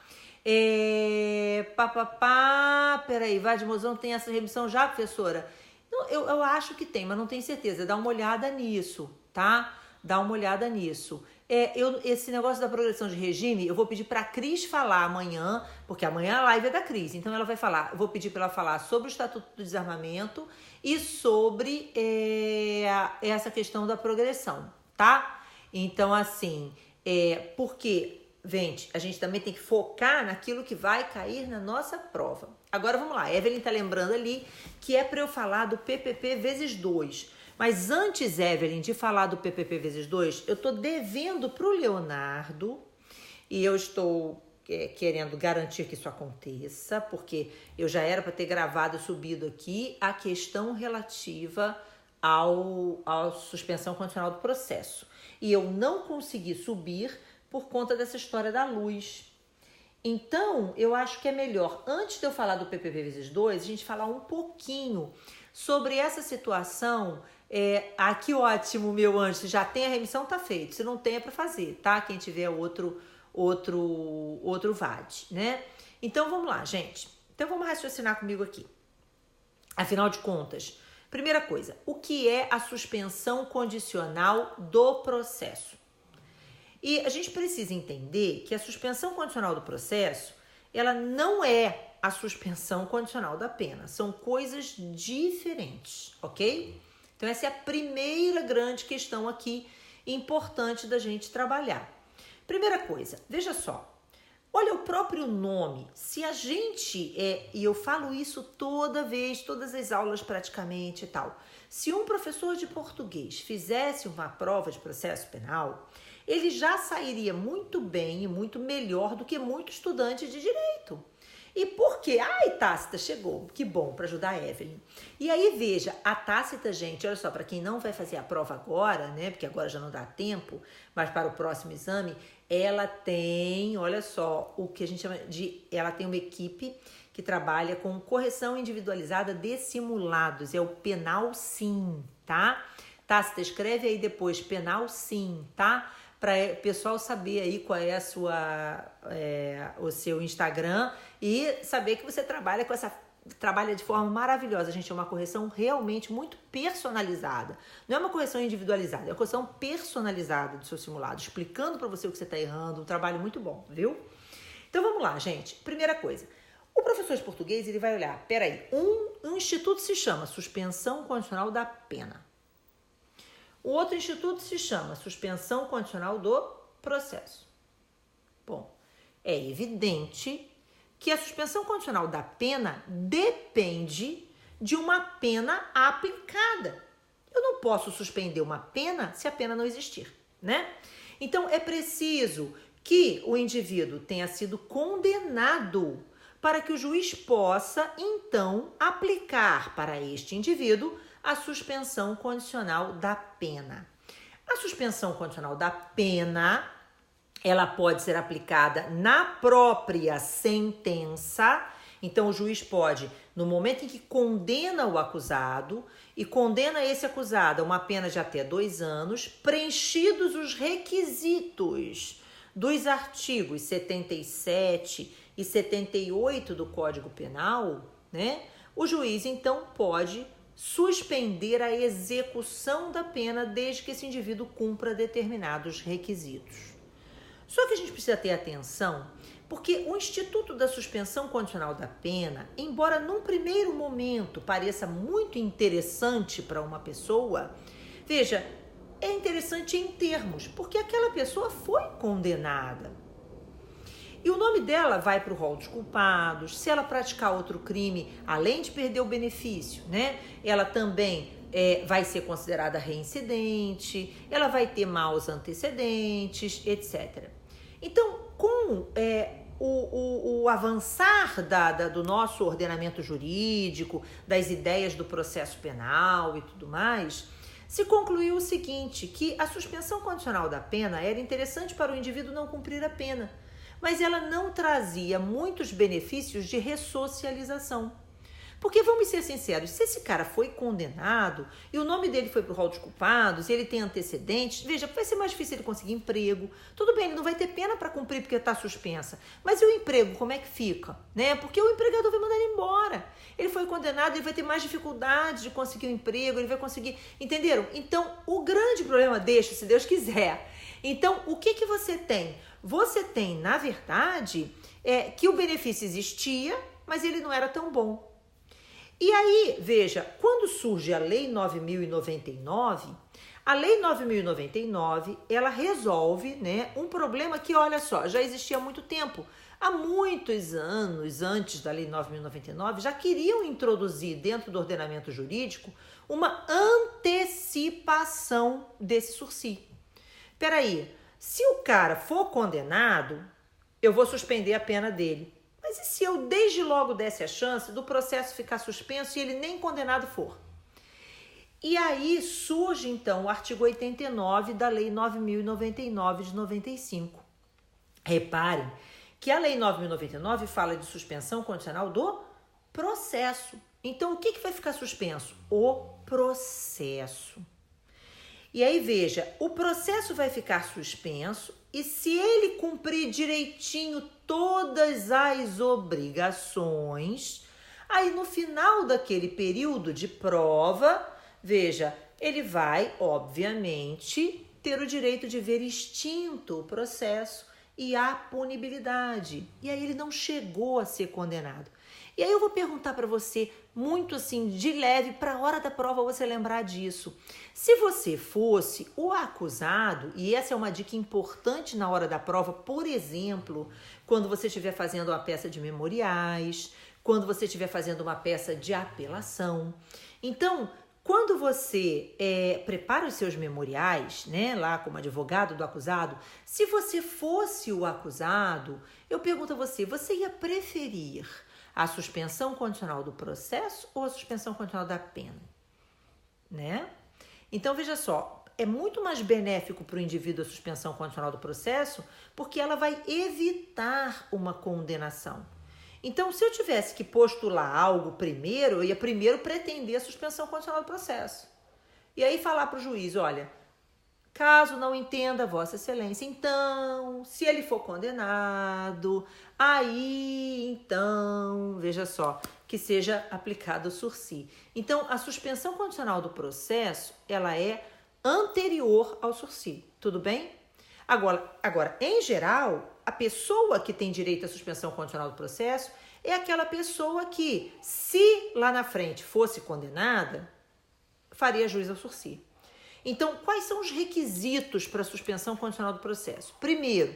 Peraí, Vadimosão tem essa remissão já, professora? Eu acho que tem, mas não tenho certeza. Dá uma olhada nisso, tá? Dá uma olhada nisso. Esse negócio da progressão de regime, eu vou pedir para a Cris falar amanhã, porque amanhã a live é da Cris, então ela vai falar, eu vou pedir para ela falar sobre o Estatuto do Desarmamento e sobre essa questão da progressão, tá? Então, assim, porque, gente, a gente também tem que focar naquilo que vai cair na nossa prova. Agora, vamos lá, a Evelyn tá lembrando ali que é para eu falar do PPP vezes 2. Mas antes, Evelyn, de falar do PPP vezes 2, eu estou devendo para o Leonardo e eu estou querendo garantir que isso aconteça, porque eu já era para ter gravado e subido aqui a questão relativa à suspensão condicional do processo. E eu não consegui subir por conta dessa história da luz. Então, eu acho que é melhor, antes de eu falar do PPP vezes 2, a gente falar um pouquinho sobre essa situação. Que ótimo, meu anjo, se já tem a remissão, tá feito. Se não tem, é para fazer, tá? Quem tiver outro VAD, né? Então, vamos lá, gente. Então, vamos raciocinar comigo aqui. Afinal de contas, primeira coisa, o que é a suspensão condicional do processo? E a gente precisa entender que a suspensão condicional do processo, ela não é a suspensão condicional da pena. São coisas diferentes, ok? Então, essa é a primeira grande questão aqui importante da gente trabalhar. Primeira coisa, veja só. Olha o próprio nome. Se a gente, e eu falo isso toda vez, todas as aulas praticamente e tal. Se um professor de português fizesse uma prova de processo penal, ele já sairia muito bem e muito melhor do que muito estudante de direito. E por quê? Ai, Tácita chegou, que bom, para ajudar a Evelyn. E aí, veja, a Tácita, gente, olha só, para quem não vai fazer a prova agora, né, porque agora já não dá tempo, mas para o próximo exame, ela tem, olha só, o que a gente chama ela tem uma equipe que trabalha com correção individualizada de simulados, é o Penal Sim, tá? Tácita, escreve aí depois, Penal Sim, tá? Para o pessoal saber aí qual é o seu Instagram e saber que você trabalha de forma maravilhosa. A gente é uma correção realmente muito personalizada. Não é uma correção individualizada, é uma correção personalizada do seu simulado, explicando para você o que você está errando, um trabalho muito bom, viu? Então vamos lá, gente. Primeira coisa, o professor de português ele vai olhar, peraí, um instituto se chama Suspensão Condicional da Pena. O outro instituto se chama Suspensão Condicional do Processo. Bom, é evidente que a suspensão condicional da pena depende de uma pena aplicada. Eu não posso suspender uma pena se a pena não existir, né? Então, é preciso que o indivíduo tenha sido condenado para que o juiz possa, então, aplicar para este indivíduo a suspensão condicional da pena. A suspensão condicional da pena, ela pode ser aplicada na própria sentença. Então, o juiz pode, no momento em que condena o acusado e condena esse acusado a uma pena de até 2 anos, preenchidos os requisitos dos artigos 77 e 78 do Código Penal, né? O juiz, então, pode suspender a execução da pena desde que esse indivíduo cumpra determinados requisitos. Só que a gente precisa ter atenção, porque o instituto da suspensão condicional da pena, embora num primeiro momento pareça muito interessante para uma pessoa, veja, é interessante em termos, porque aquela pessoa foi condenada. E o nome dela vai para o rol dos culpados. Se ela praticar outro crime, além de perder o benefício, né? Ela também vai ser considerada reincidente, ela vai ter maus antecedentes, etc. Então, com o avançar do nosso ordenamento jurídico, das ideias do processo penal e tudo mais, se concluiu o seguinte, que a suspensão condicional da pena era interessante para o indivíduo não cumprir a pena, mas ela não trazia muitos benefícios de ressocialização. Porque, vamos ser sinceros, se esse cara foi condenado e o nome dele foi para o rol dos culpados, e ele tem antecedentes, veja, vai ser mais difícil ele conseguir emprego. Tudo bem, ele não vai ter pena para cumprir porque está suspensa. Mas e o emprego, como é que fica? Né? Porque o empregador vai mandar ele embora. Ele foi condenado, ele vai ter mais dificuldade de conseguir um emprego, ele vai conseguir... Entenderam? Então, o grande problema, deixa, se Deus quiser. Então, o que você tem? Você tem, na verdade, que o benefício existia, mas ele não era tão bom. E aí, veja, quando surge a Lei 9.099, a Lei 9.099, ela resolve, né, um problema que, olha só, já existia há muito tempo. Há muitos anos antes da Lei 9.099, já queriam introduzir dentro do ordenamento jurídico uma antecipação desse sursi. Peraí, se o cara for condenado, eu vou suspender a pena dele. Mas e se eu desde logo desse a chance do processo ficar suspenso e ele nem condenado for? E aí surge então o artigo 89 da Lei 9.099 de 95. Reparem que a Lei 9.099 fala de suspensão condicional do processo. Então o que vai ficar suspenso? O processo. E aí veja, o processo vai ficar suspenso e se ele cumprir direitinho todas as obrigações, aí no final daquele período de prova, veja, ele vai, obviamente, ter o direito de ver extinto o processo e a punibilidade. E aí ele não chegou a ser condenado. E aí eu vou perguntar para você, muito assim, de leve, para a hora da prova você lembrar disso. Se você fosse o acusado, e essa é uma dica importante na hora da prova, por exemplo, quando você estiver fazendo uma peça de memoriais, quando você estiver fazendo uma peça de apelação. Então, quando você prepara os seus memoriais, né, lá como advogado do acusado, se você fosse o acusado, eu pergunto a você, você ia preferir a suspensão condicional do processo ou a suspensão condicional da pena? Né? Então, veja só, é muito mais benéfico para o indivíduo a suspensão condicional do processo porque ela vai evitar uma condenação. Então, se eu tivesse que postular algo primeiro, eu ia primeiro pretender a suspensão condicional do processo. E aí falar para o juiz, olha, caso não entenda Vossa Excelência, então, se ele for condenado, aí, então, veja só, que seja aplicado o sursi. Então, a suspensão condicional do processo, ela é anterior ao sursi, tudo bem? Agora, em geral, a pessoa que tem direito à suspensão condicional do processo é aquela pessoa que, se lá na frente fosse condenada, faria jus ao sursi. Então, quais são os requisitos para a suspensão condicional do processo? Primeiro,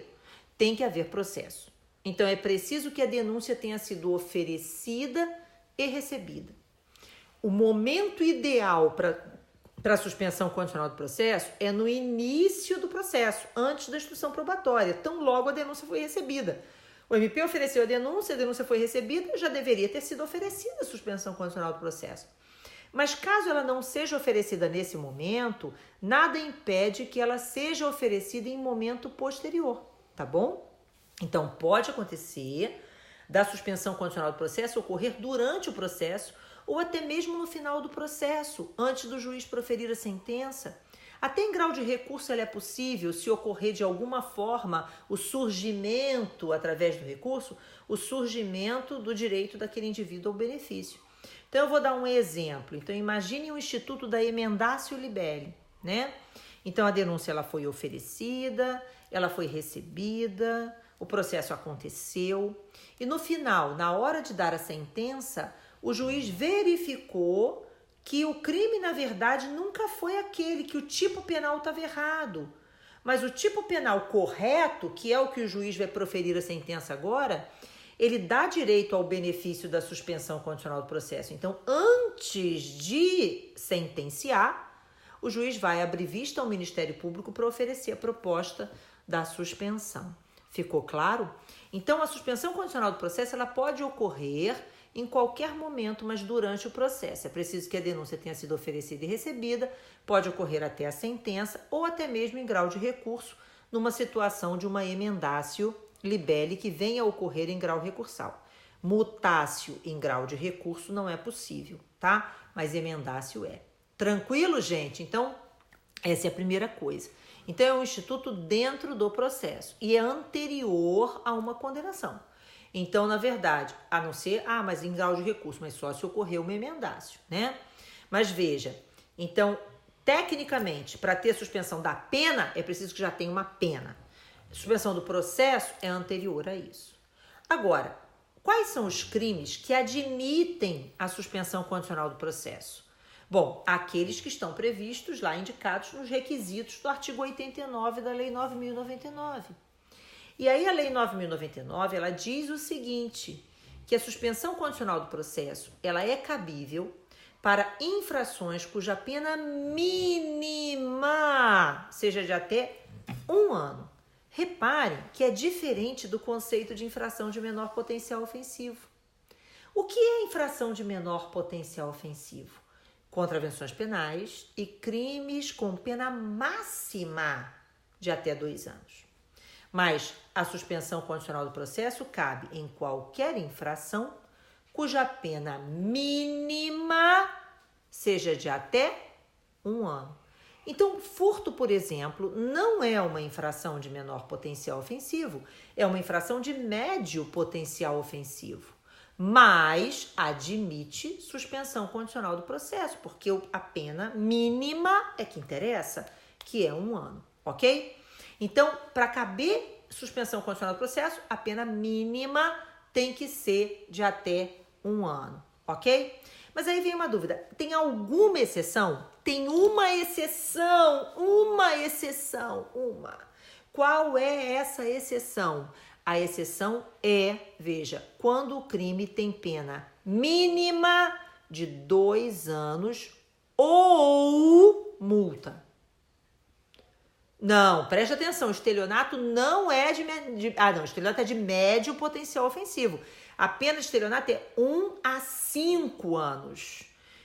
tem que haver processo. Então, é preciso que a denúncia tenha sido oferecida e recebida. O momento ideal para a suspensão condicional do processo é no início do processo, antes da instrução probatória, tão logo a denúncia foi recebida. O MP ofereceu a denúncia foi recebida, já deveria ter sido oferecida a suspensão condicional do processo. Mas caso ela não seja oferecida nesse momento, nada impede que ela seja oferecida em momento posterior, tá bom? Então, pode acontecer da suspensão condicional do processo ocorrer durante o processo ou até mesmo no final do processo, antes do juiz proferir a sentença. Até em grau de recurso ela é possível se ocorrer de alguma forma o surgimento, através do recurso, o surgimento do direito daquele indivíduo ao benefício. Então, eu vou dar um exemplo. Então, imagine o Instituto da Emendatio Libelli, né? Então, a denúncia ela foi oferecida, ela foi recebida, o processo aconteceu e no final, na hora de dar a sentença, o juiz verificou que o crime, na verdade, nunca foi aquele, que o tipo penal estava errado. Mas o tipo penal correto, que é o que o juiz vai proferir a sentença agora, ele dá direito ao benefício da suspensão condicional do processo. Então, antes de sentenciar, o juiz vai abrir vista ao Ministério Público para oferecer a proposta da suspensão. Ficou claro? Então, a suspensão condicional do processo ela pode ocorrer em qualquer momento, mas durante o processo. É preciso que a denúncia tenha sido oferecida e recebida, pode ocorrer até a sentença ou até mesmo em grau de recurso, numa situação de uma emendatio libelli que venha a ocorrer em grau recursal. Mutácio em grau de recurso não é possível, tá? Mas emendácio é. Tranquilo, gente? Então, essa é a primeira coisa. Então, é um instituto dentro do processo e é anterior a uma condenação. Então, na verdade, a não ser, mas em grau de recurso, mas só se ocorreu uma emendácio, né? Mas veja, então, tecnicamente, para ter suspensão da pena, é preciso que já tenha uma pena. Suspensão do processo é anterior a isso. Agora, quais são os crimes que admitem a suspensão condicional do processo? Bom, aqueles que estão previstos lá, indicados nos requisitos do artigo 89 da Lei 9.099. E aí a Lei 9.099, ela diz o seguinte, que a suspensão condicional do processo, ela é cabível para infrações cuja pena mínima seja de até 1 ano. Reparem que é diferente do conceito de infração de menor potencial ofensivo. O que é infração de menor potencial ofensivo? Contravenções penais e crimes com pena máxima de até 2 anos. Mas a suspensão condicional do processo cabe em qualquer infração cuja pena mínima seja de até 1 ano. Então, furto, por exemplo, não é uma infração de menor potencial ofensivo, é uma infração de médio potencial ofensivo, mas admite suspensão condicional do processo, porque a pena mínima é que interessa, que é 1 ano, ok? Então, para caber suspensão condicional do processo, a pena mínima tem que ser de até 1 ano, ok? Mas aí vem uma dúvida, tem alguma exceção? Tem uma exceção. Qual é essa exceção? A exceção é, veja, quando o crime tem pena mínima de 2 anos ou multa. Não, preste atenção, estelionato não é estelionato é de médio potencial ofensivo. A pena de estelionato é 1 a 5 anos.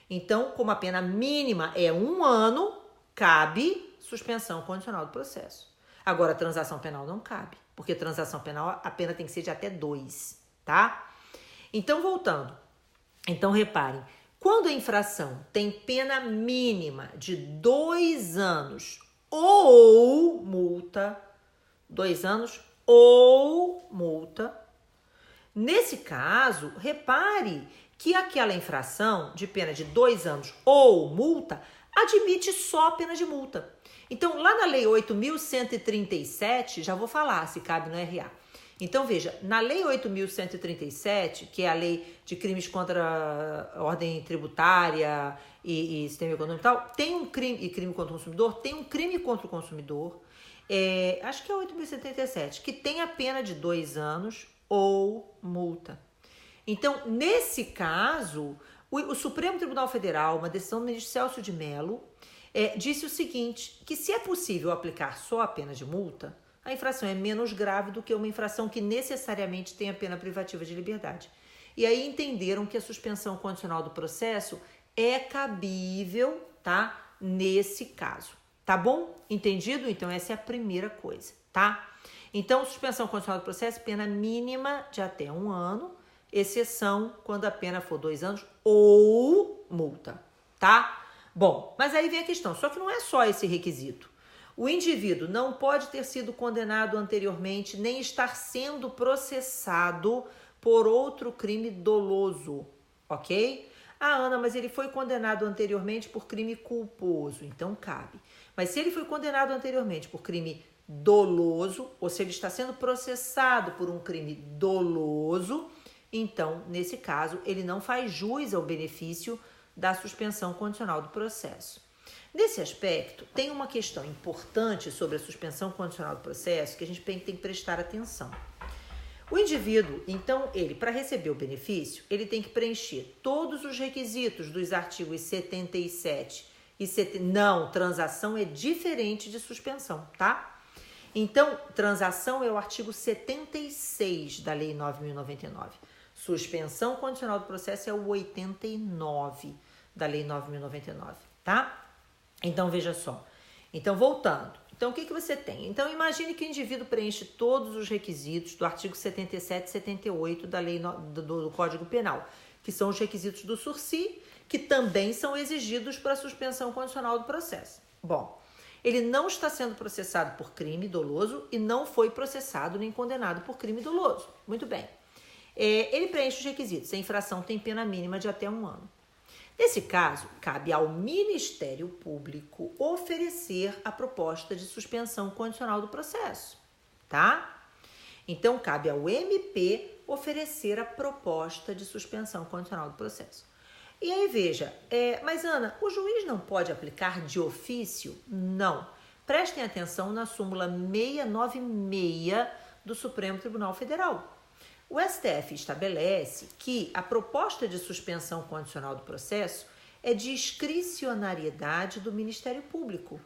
Então, como a pena mínima é 1 ano, cabe suspensão condicional do processo. Agora, transação penal não cabe, porque transação penal a pena tem que ser de até 2, tá? Então, voltando. Então, reparem, quando a infração tem pena mínima de 2 anos ou multa, 2 anos ou multa, nesse caso, repare que aquela infração de pena de 2 anos ou multa admite só a pena de multa. Então, lá na Lei 8.137, já vou falar se cabe no RA. Então, veja, na Lei 8.137, que é a lei de crimes contra a ordem tributária e sistema econômico e tal, tem um crime, e crime contra o consumidor, tem um crime contra o consumidor, acho que é 8.137, que tem a pena de 2 anos ou multa. Então, nesse caso, o Supremo Tribunal Federal, uma decisão do ministro Celso de Mello, disse o seguinte, que se é possível aplicar só a pena de multa, a infração é menos grave do que uma infração que necessariamente tem a pena privativa de liberdade. E aí entenderam que a suspensão condicional do processo é cabível, tá? Nesse caso. Tá bom? Entendido? Então, essa é a primeira coisa, tá? Então, suspensão condicional do processo, pena mínima de até 1 ano, exceção quando a pena for 2 anos ou multa, tá? Bom, mas aí vem a questão, só que não é só esse requisito. O indivíduo não pode ter sido condenado anteriormente, nem estar sendo processado por outro crime doloso, ok? Ana, mas ele foi condenado anteriormente por crime culposo, então cabe. Mas se ele foi condenado anteriormente por crime doloso, ou se ele está sendo processado por um crime doloso, então, nesse caso, ele não faz jus ao benefício da suspensão condicional do processo. Nesse aspecto, tem uma questão importante sobre a suspensão condicional do processo que a gente tem que prestar atenção. O indivíduo, então, para receber o benefício, ele tem que preencher todos os requisitos dos artigos 77 e 70. Não, transação é diferente de suspensão, tá? Então, transação é o artigo 76 da Lei 9.099. suspensão condicional do processo é o 89 da Lei 9.099, tá? Então, veja só. Então, voltando. Então, o que você tem? Então, imagine que o indivíduo preenche todos os requisitos do artigo 77 e 78 da Lei do Código Penal, que são os requisitos do SURSI, que também são exigidos para a suspensão condicional do processo. Bom, ele não está sendo processado por crime doloso e não foi processado nem condenado por crime doloso. Muito bem. Ele preenche os requisitos. A infração tem pena mínima de até 1 ano. Nesse caso, cabe ao Ministério Público oferecer a proposta de suspensão condicional do processo, tá? Então, cabe ao MP oferecer a proposta de suspensão condicional do processo. E aí, veja, mas Ana, o juiz não pode aplicar de ofício? Não. Prestem atenção na súmula 696 do Supremo Tribunal Federal. O STF estabelece que a proposta de suspensão condicional do processo é discricionariedade do Ministério Público.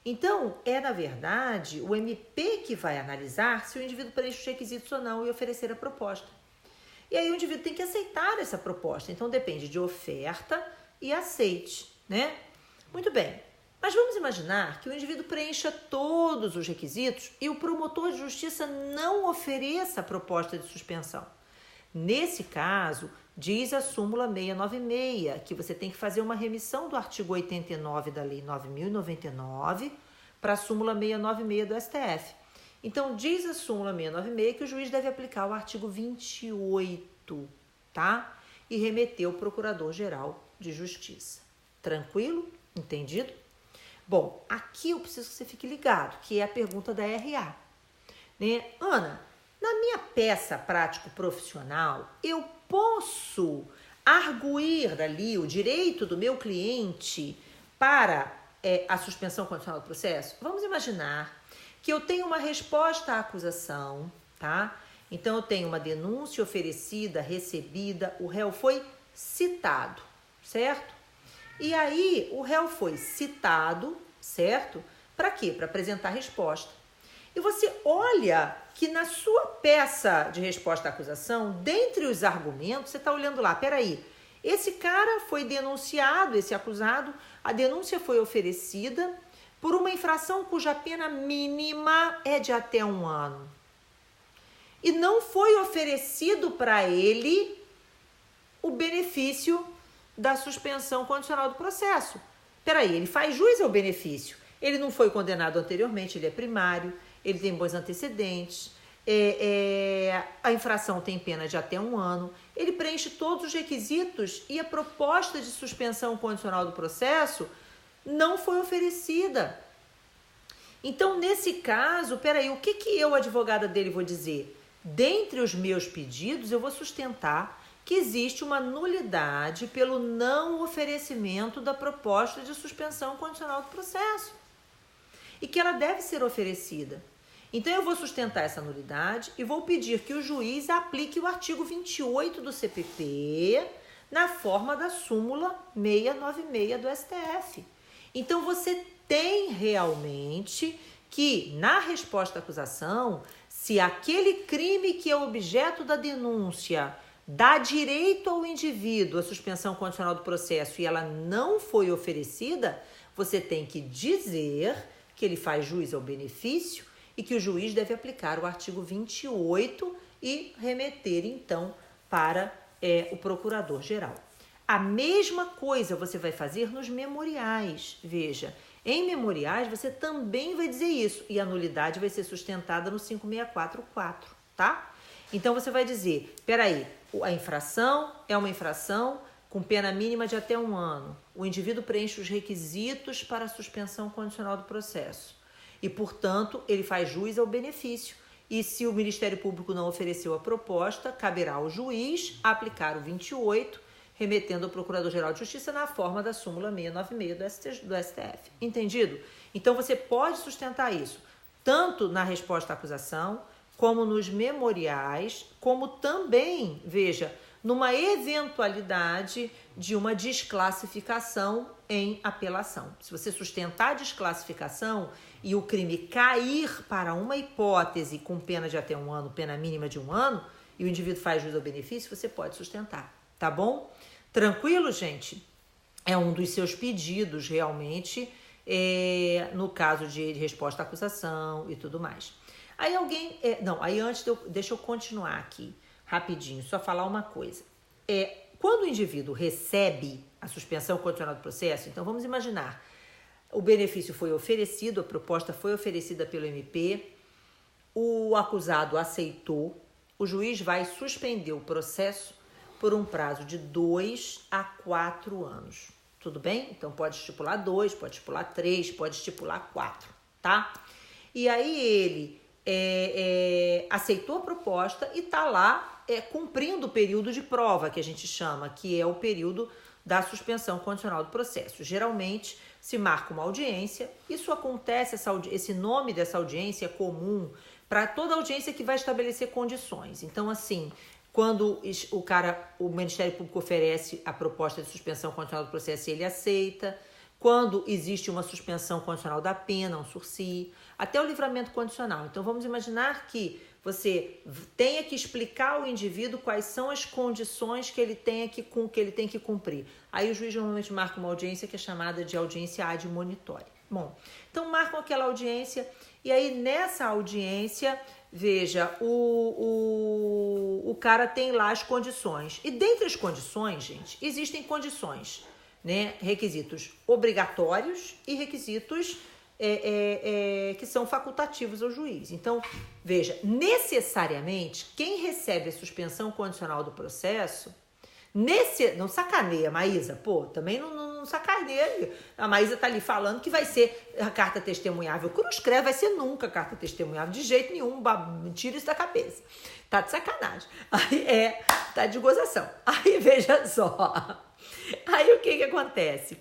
Então, na verdade, o MP que vai analisar se o indivíduo preenche os requisitos ou não e oferecer a proposta. E aí o indivíduo tem que aceitar essa proposta. Então, depende de oferta e aceite, né? Muito bem. Mas vamos imaginar que o indivíduo preencha todos os requisitos e o promotor de justiça não ofereça a proposta de suspensão. Nesse caso, diz a súmula 696 que você tem que fazer uma remissão do artigo 89 da Lei 9.099 para a súmula 696 do STF. Então, diz a súmula 696 que o juiz deve aplicar o artigo 28, tá? E remeter ao Procurador-Geral de Justiça. Tranquilo? Entendido? Bom, aqui eu preciso que você fique ligado, que é a pergunta da RA. Né? Ana, na minha peça prático-profissional, eu posso arguir dali o direito do meu cliente para a suspensão condicional do processo? Vamos imaginar que eu tenho uma resposta à acusação, tá? Então, eu tenho uma denúncia oferecida, recebida, o réu foi citado, certo? E aí, o réu foi citado, certo? Para quê? Para apresentar a resposta. E você olha que na sua peça de resposta à acusação, dentre os argumentos, você está olhando lá, peraí, esse cara foi denunciado, esse acusado, a denúncia foi oferecida por uma infração cuja pena mínima é de até 1 ano. E não foi oferecido para ele o benefício da suspensão condicional do processo. Peraí, ele faz jus ao benefício. Ele não foi condenado anteriormente, ele é primário, ele tem bons antecedentes, a infração tem pena de até 1 ano, ele preenche todos os requisitos e a proposta de suspensão condicional do processo não foi oferecida. Então, nesse caso, peraí, o que eu, advogada dele, vou dizer? Dentre os meus pedidos, eu vou sustentar que existe uma nulidade pelo não oferecimento da proposta de suspensão condicional do processo e que ela deve ser oferecida. Então, eu vou sustentar essa nulidade e vou pedir que o juiz aplique o artigo 28 do CPP na forma da súmula 696 do STF. Então, você tem realmente que, na resposta à acusação, se aquele crime que é objeto da denúncia dá direito ao indivíduo à suspensão condicional do processo e ela não foi oferecida, você tem que dizer que ele faz jus ao benefício e que o juiz deve aplicar o artigo 28 e remeter, então, para o procurador-geral. A mesma coisa você vai fazer nos memoriais. Veja, em memoriais você também vai dizer isso e a nulidade vai ser sustentada no 5644, tá? Então, você vai dizer, peraí, a infração é uma infração com pena mínima de até 1 ano. O indivíduo preenche os requisitos para a suspensão condicional do processo. E, portanto, ele faz jus ao benefício. E se o Ministério Público não ofereceu a proposta, caberá ao juiz aplicar o 28, remetendo ao Procurador-Geral de Justiça na forma da súmula 696 do STF. Entendido? Então, você pode sustentar isso, tanto na resposta à acusação, como nos memoriais, como também, veja, numa eventualidade de uma desclassificação em apelação. Se você sustentar a desclassificação e o crime cair para uma hipótese com pena de até 1 ano, pena mínima de 1 ano, e o indivíduo faz jus ao benefício, você pode sustentar, tá bom? Tranquilo, gente? É um dos seus pedidos, realmente, no caso de resposta à acusação e tudo mais. Aí alguém... deixa eu continuar aqui, rapidinho, só falar uma coisa. Quando o indivíduo recebe a suspensão condicional do processo, então vamos imaginar, o benefício foi oferecido, a proposta foi oferecida pelo MP, o acusado aceitou, o juiz vai suspender o processo por um prazo de 2 a 4 anos. Tudo bem? Então pode estipular 2, pode estipular 3, pode estipular 4, tá? E aí ele aceitou a proposta e tá lá cumprindo o período de prova, que a gente chama, que é o período da suspensão condicional do processo. Geralmente se marca uma audiência, isso acontece, esse nome dessa audiência é comum para toda audiência que vai estabelecer condições. Então, assim, quando o Ministério Público oferece a proposta de suspensão condicional do processo, ele aceita. Quando existe uma suspensão condicional da pena, um sursi, até o livramento condicional. Então, vamos imaginar que você tenha que explicar ao indivíduo quais são as condições que ele tem que cumprir. Aí o juiz normalmente marca uma audiência que é chamada de audiência admonitória. Bom, então marcam aquela audiência e aí nessa audiência, veja, o cara tem lá as condições. E dentre as condições, gente, existem condições, né? Requisitos obrigatórios e requisitos que são facultativos ao juiz. Então, veja, necessariamente, quem recebe a suspensão condicional do processo, não sacaneia, Maísa, também não sacaneia. A Maísa tá ali falando que vai ser a carta testemunhável. Cruz credo, vai ser nunca carta testemunhável, de jeito nenhum, tira isso da cabeça. Tá de sacanagem. Aí tá de gozação. Aí, veja só. Aí, o que acontece?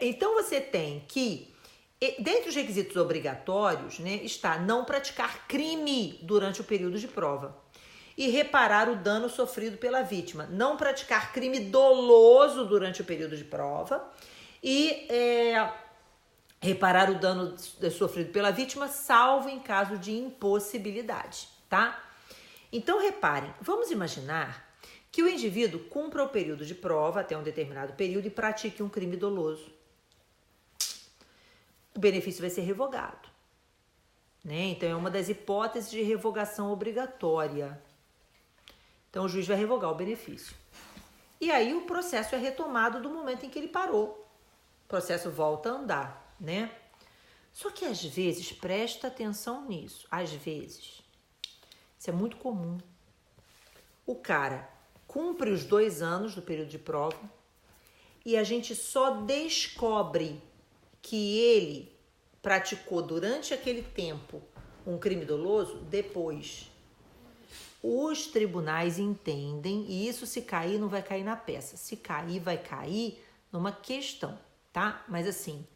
Então, você tem que, dentre os requisitos obrigatórios, né, está não praticar crime durante o período de prova e reparar o dano sofrido pela vítima. Não praticar crime doloso durante o período de prova e reparar o dano sofrido pela vítima, salvo em caso de impossibilidade, tá? Então, reparem, vamos imaginar que o indivíduo cumpra o período de prova até um determinado período e pratique um crime doloso. O benefício vai ser revogado, né? Então, é uma das hipóteses de revogação obrigatória. Então, o juiz vai revogar o benefício. E aí, o processo é retomado do momento em que ele parou. O processo volta a andar, né? Só que, às vezes, presta atenção nisso. Às vezes, isso é muito comum. O cara cumpre os 2 anos do período de prova e a gente só descobre que ele praticou durante aquele tempo um crime doloso depois. Os tribunais entendem, e isso se cair não vai cair na peça, se cair vai cair numa questão, tá? Mas assim,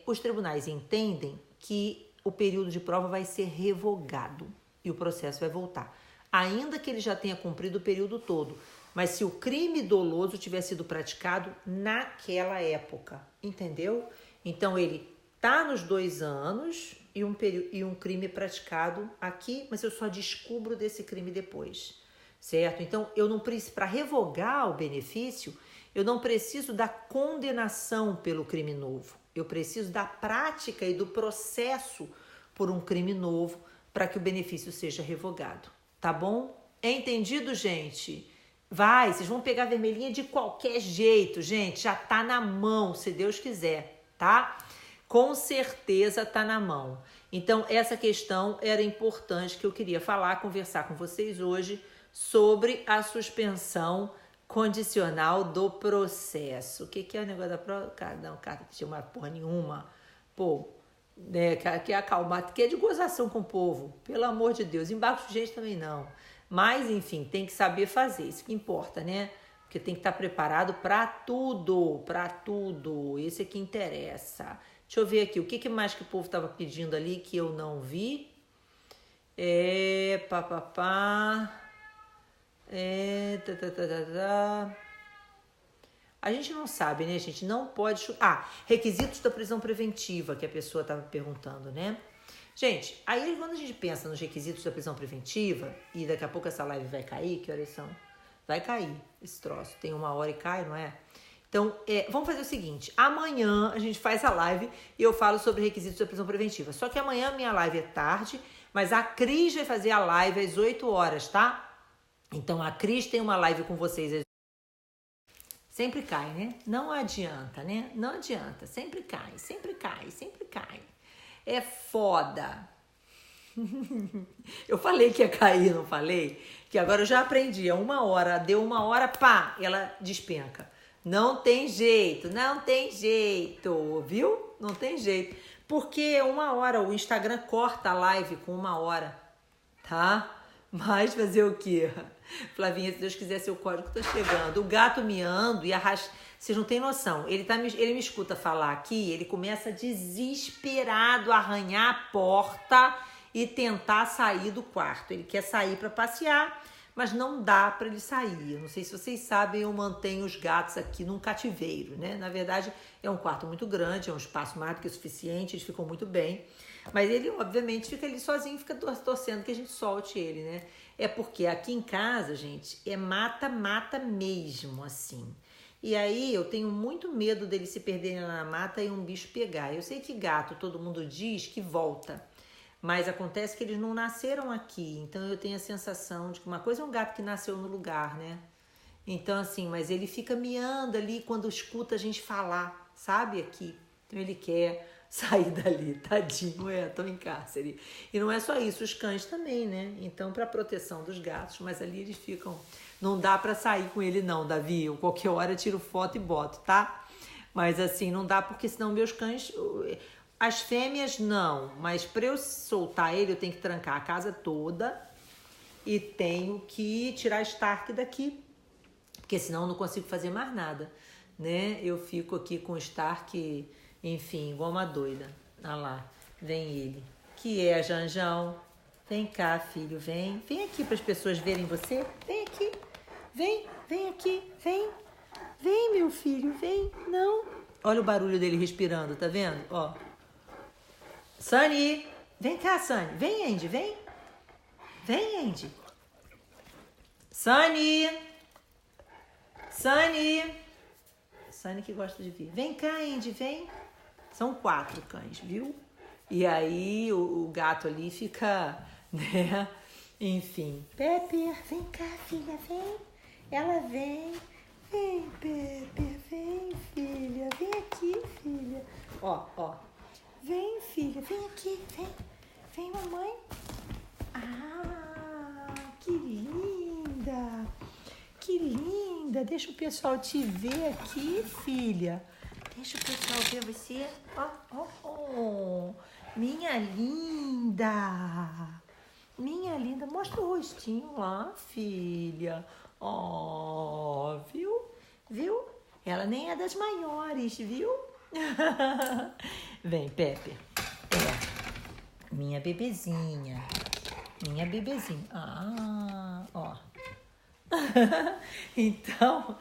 os tribunais entendem que o período de prova vai ser revogado e o processo vai voltar, ainda que ele já tenha cumprido o período todo, mas se o crime doloso tiver sido praticado naquela época, entendeu? Então ele tá nos 2 anos e um crime praticado aqui, mas eu só descubro desse crime depois, certo? Então, eu não preciso, para revogar o benefício, eu não preciso da condenação pelo crime novo. Eu preciso da prática e do processo por um crime novo para que o benefício seja revogado, tá bom? É entendido, gente? Vai, vocês vão pegar a vermelhinha de qualquer jeito, gente, já tá na mão, se Deus quiser, tá? Com certeza tá na mão. Então, essa questão era importante que eu queria conversar com vocês hoje sobre a suspensão condicional do processo. O que é o negócio da prova? Não, cara, tinha uma porra nenhuma. Né, que é acalmar, que é de gozação com o povo. Pelo amor de Deus. Embarque de gente também não. Mas, enfim, tem que saber fazer. Isso que importa, né? Porque tem que estar preparado para tudo. Isso é que interessa. Deixa eu ver aqui, o que mais que o povo estava pedindo ali que eu não vi? A gente não sabe, né, gente? Não pode... requisitos da prisão preventiva, que a pessoa estava perguntando, né? Gente, aí quando a gente pensa nos requisitos da prisão preventiva, e daqui a pouco essa live vai cair, que horas são? Vai cair esse troço, tem 1 hora e cai, não é? Então, vamos fazer o seguinte, amanhã a gente faz a live e eu falo sobre requisitos da prisão preventiva. Só que amanhã a minha live é tarde, mas a Cris vai fazer a live às 8 horas, tá? Então a Cris tem uma live com vocês. Sempre cai, né? Não adianta, né? Não adianta, sempre cai, sempre cai, sempre cai. É foda. Eu falei que ia cair, não falei? Que agora eu já aprendi, é 1 hora, deu 1 hora, pá, ela despenca. Não tem jeito, não tem jeito, viu? Não tem jeito. Porque 1 hora, o Instagram corta a live com 1 hora, tá? Mas fazer o quê? Flavinha, se Deus quiser, seu código tá chegando. O gato miando e arrasta. Vocês não têm noção. Ele me escuta falar aqui, ele começa desesperado a arranhar a porta e tentar sair do quarto. Ele quer sair para passear, mas não dá para ele sair. Eu não sei se vocês sabem, eu mantenho os gatos aqui num cativeiro, né? Na verdade, é um quarto muito grande, é um espaço mais do que o suficiente, eles ficam muito bem. Mas ele, obviamente, fica ali sozinho, fica torcendo que a gente solte ele, né? É porque aqui em casa, gente, é mata mesmo, assim. E aí eu tenho muito medo dele se perder na mata e um bicho pegar. Eu sei que gato, todo mundo diz que volta. Mas acontece que eles não nasceram aqui. Então eu tenho a sensação de que uma coisa é um gato que nasceu no lugar, né? Então assim, mas ele fica miando ali quando escuta a gente falar, sabe? Aqui. Então ele quer sair dali, tadinho, estão em cárcere. E não é só isso, os cães também, né? Então, para proteção dos gatos, mas ali eles ficam... Não dá para sair com ele não, Davi. Eu, qualquer hora, tiro foto e boto, tá? Mas assim, não dá porque senão meus cães... As fêmeas, não. Mas para eu soltar ele, eu tenho que trancar a casa toda e tenho que tirar a Stark daqui. Porque senão eu não consigo fazer mais nada, né? Eu fico aqui com o Stark... Enfim, igual uma doida. Olha lá, vem ele. Que é, Janjão? Vem cá, filho, vem. Vem aqui para as pessoas verem você. Vem aqui. Vem aqui, vem. Vem, meu filho, vem. Não. Olha o barulho dele respirando, tá vendo? Ó. Sunny, vem cá, Sunny. Vem, Andy, vem. Vem, Andy. Sunny. Sunny que gosta de vir. Vem cá, Andy, vem. São 4 cães, viu? E aí o gato ali fica, né? Enfim. Pepper, vem cá, filha, vem. Ela vem. Vem, Pepper, vem, filha. Vem aqui, filha. Ó. Vem, filha, vem aqui, vem. Vem, mamãe. Ah, que linda. Que linda. Deixa o pessoal te ver aqui, filha. Deixa o pessoal ver você. Ó. Minha linda. Minha linda. Mostra o rostinho lá, filha. Ó, viu? Ela nem é das maiores, viu? Vem, Pepe. Minha bebezinha. Ah, ó. Então,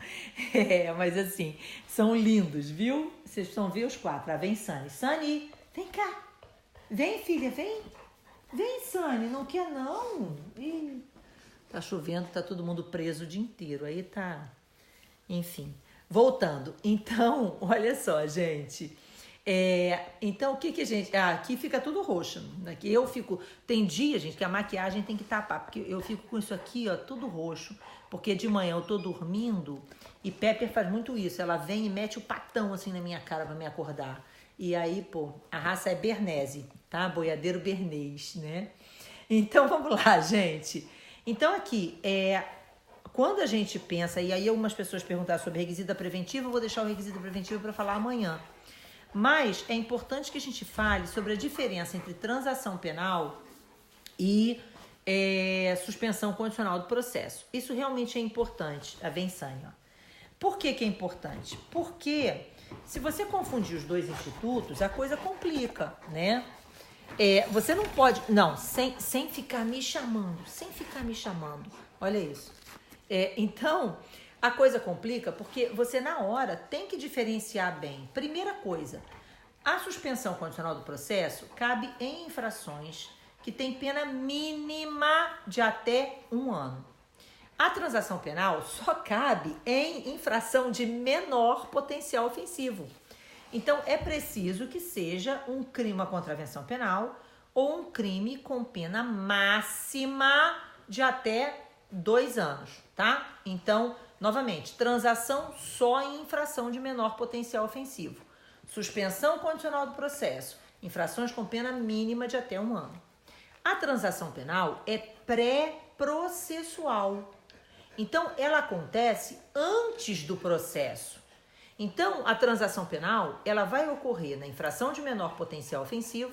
mas assim, são lindos, viu? Vocês precisam ver os 4. Vem, Sunny. Sunny, vem cá. Vem, filha, vem. Vem, Sunny, não quer não? Ih, tá chovendo, tá todo mundo preso o dia inteiro. Aí tá... Enfim, voltando. Então, olha só, gente... Então, o que a gente... aqui fica tudo roxo. Aqui eu fico... Tem dia, gente, que a maquiagem tem que tapar. Porque eu fico com isso aqui, ó, tudo roxo. Porque de manhã eu tô dormindo e Pepper faz muito isso. Ela vem e mete o patão assim na minha cara pra me acordar. E aí, pô, a raça é Bernese, tá? Boiadeiro Bernês, né? Então, vamos lá, gente. Então, aqui, quando a gente pensa... E aí algumas pessoas perguntaram sobre requisito preventivo. Eu vou deixar o requisito preventivo para falar amanhã. Mas é importante que a gente fale sobre a diferença entre transação penal e suspensão condicional do processo. Isso realmente é importante. A Vensane, ó. Por que é importante? Porque se você confundir os dois institutos, a coisa complica, né? Você não pode... Não, sem ficar me chamando. Olha isso. Então... A coisa complica porque você, na hora, tem que diferenciar bem. Primeira coisa, A suspensão condicional do processo cabe em infrações que têm pena mínima de até 1 ano. A transação penal só cabe em infração de menor potencial ofensivo. Então, é preciso que seja um crime, uma contravenção penal ou um crime com pena máxima de até 2 anos, tá? Então, novamente, transação só em infração de menor potencial ofensivo. Suspensão condicional do processo, infrações com pena mínima de até 1 ano. A transação penal é pré-processual. Então, ela acontece antes do processo. Então, a transação penal, ela vai ocorrer na infração de menor potencial ofensivo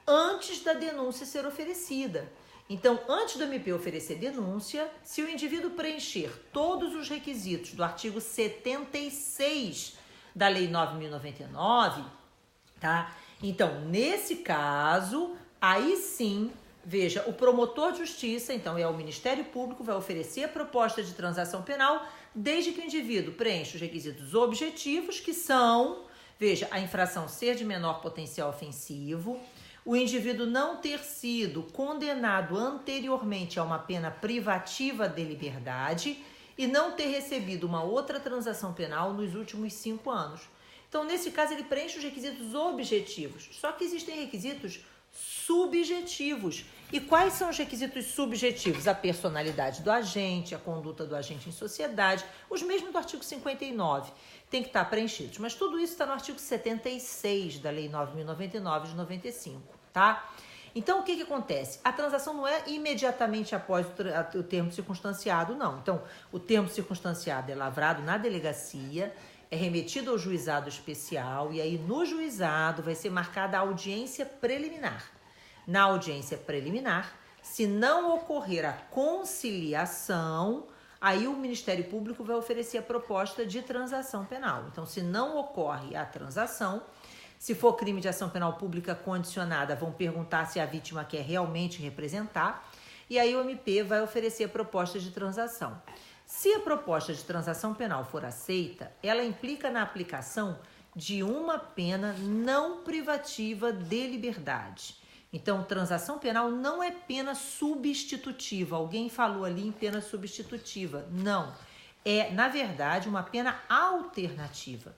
antes da denúncia ser oferecida. Então, antes do MP oferecer denúncia, se o indivíduo preencher todos os requisitos do artigo 76 da Lei 9.099, tá? Então, nesse caso, aí sim, veja, o promotor de justiça, então é o Ministério Público, vai oferecer a proposta de transação penal desde que o indivíduo preencha os requisitos objetivos, que são, veja, a infração ser de menor potencial ofensivo, o indivíduo não ter sido condenado anteriormente a uma pena privativa de liberdade e não ter recebido uma outra transação penal nos últimos 5 anos. Então, nesse caso, ele preenche os requisitos objetivos, só que existem requisitos subjetivos. E quais são os requisitos subjetivos? A personalidade do agente, a conduta do agente em sociedade, os mesmos do artigo 59, tem que estar preenchidos. Mas tudo isso está no artigo 76 da Lei 9.099 de 95, tá? Então, o que acontece? A transação não é imediatamente após o termo circunstanciado, não. Então, o termo circunstanciado é lavrado na delegacia, é remetido ao juizado especial e aí no juizado vai ser marcada a audiência preliminar. Na audiência preliminar, se não ocorrer a conciliação, aí o Ministério Público vai oferecer a proposta de transação penal. Então, se não ocorre a transação, se for crime de ação penal pública condicionada, vão perguntar se a vítima quer realmente representar, e aí o MP vai oferecer a proposta de transação. Se a proposta de transação penal for aceita, ela implica na aplicação de uma pena não privativa de liberdade. Então, transação penal não é pena substitutiva. Alguém falou ali em pena substitutiva. Não. É, na verdade, uma pena alternativa.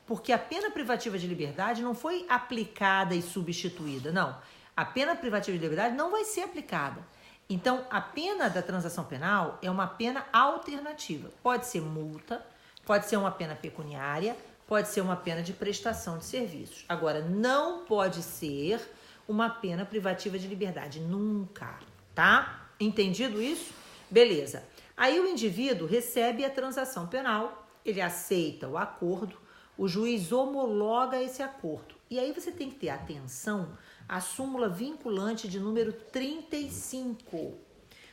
Porque a pena privativa de liberdade não foi aplicada e substituída. Não. A pena privativa de liberdade não vai ser aplicada. Então, a pena da transação penal é uma pena alternativa. Pode ser multa, pode ser uma pena pecuniária, pode ser uma pena de prestação de serviços. Agora, não pode ser uma pena privativa de liberdade, nunca, tá? Entendido isso? Beleza. Aí o indivíduo recebe a transação penal, ele aceita o acordo, o juiz homologa esse acordo. E aí você tem que ter atenção à súmula vinculante de número 35.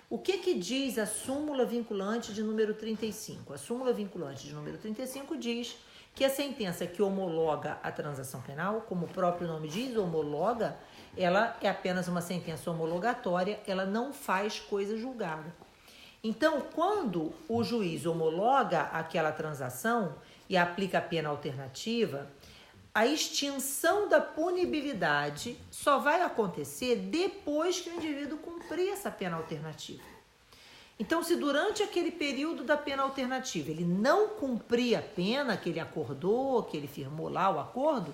O que diz a súmula vinculante de número 35? A súmula vinculante de número 35 diz que a sentença que homologa a transação penal, como o próprio nome diz, homologa, ela é apenas uma sentença homologatória, ela não faz coisa julgada. Então, quando o juiz homologa aquela transação e aplica a pena alternativa, a extinção da punibilidade só vai acontecer depois que o indivíduo cumprir essa pena alternativa. Então, se durante aquele período da pena alternativa ele não cumprir a pena que ele acordou, que ele firmou lá o acordo,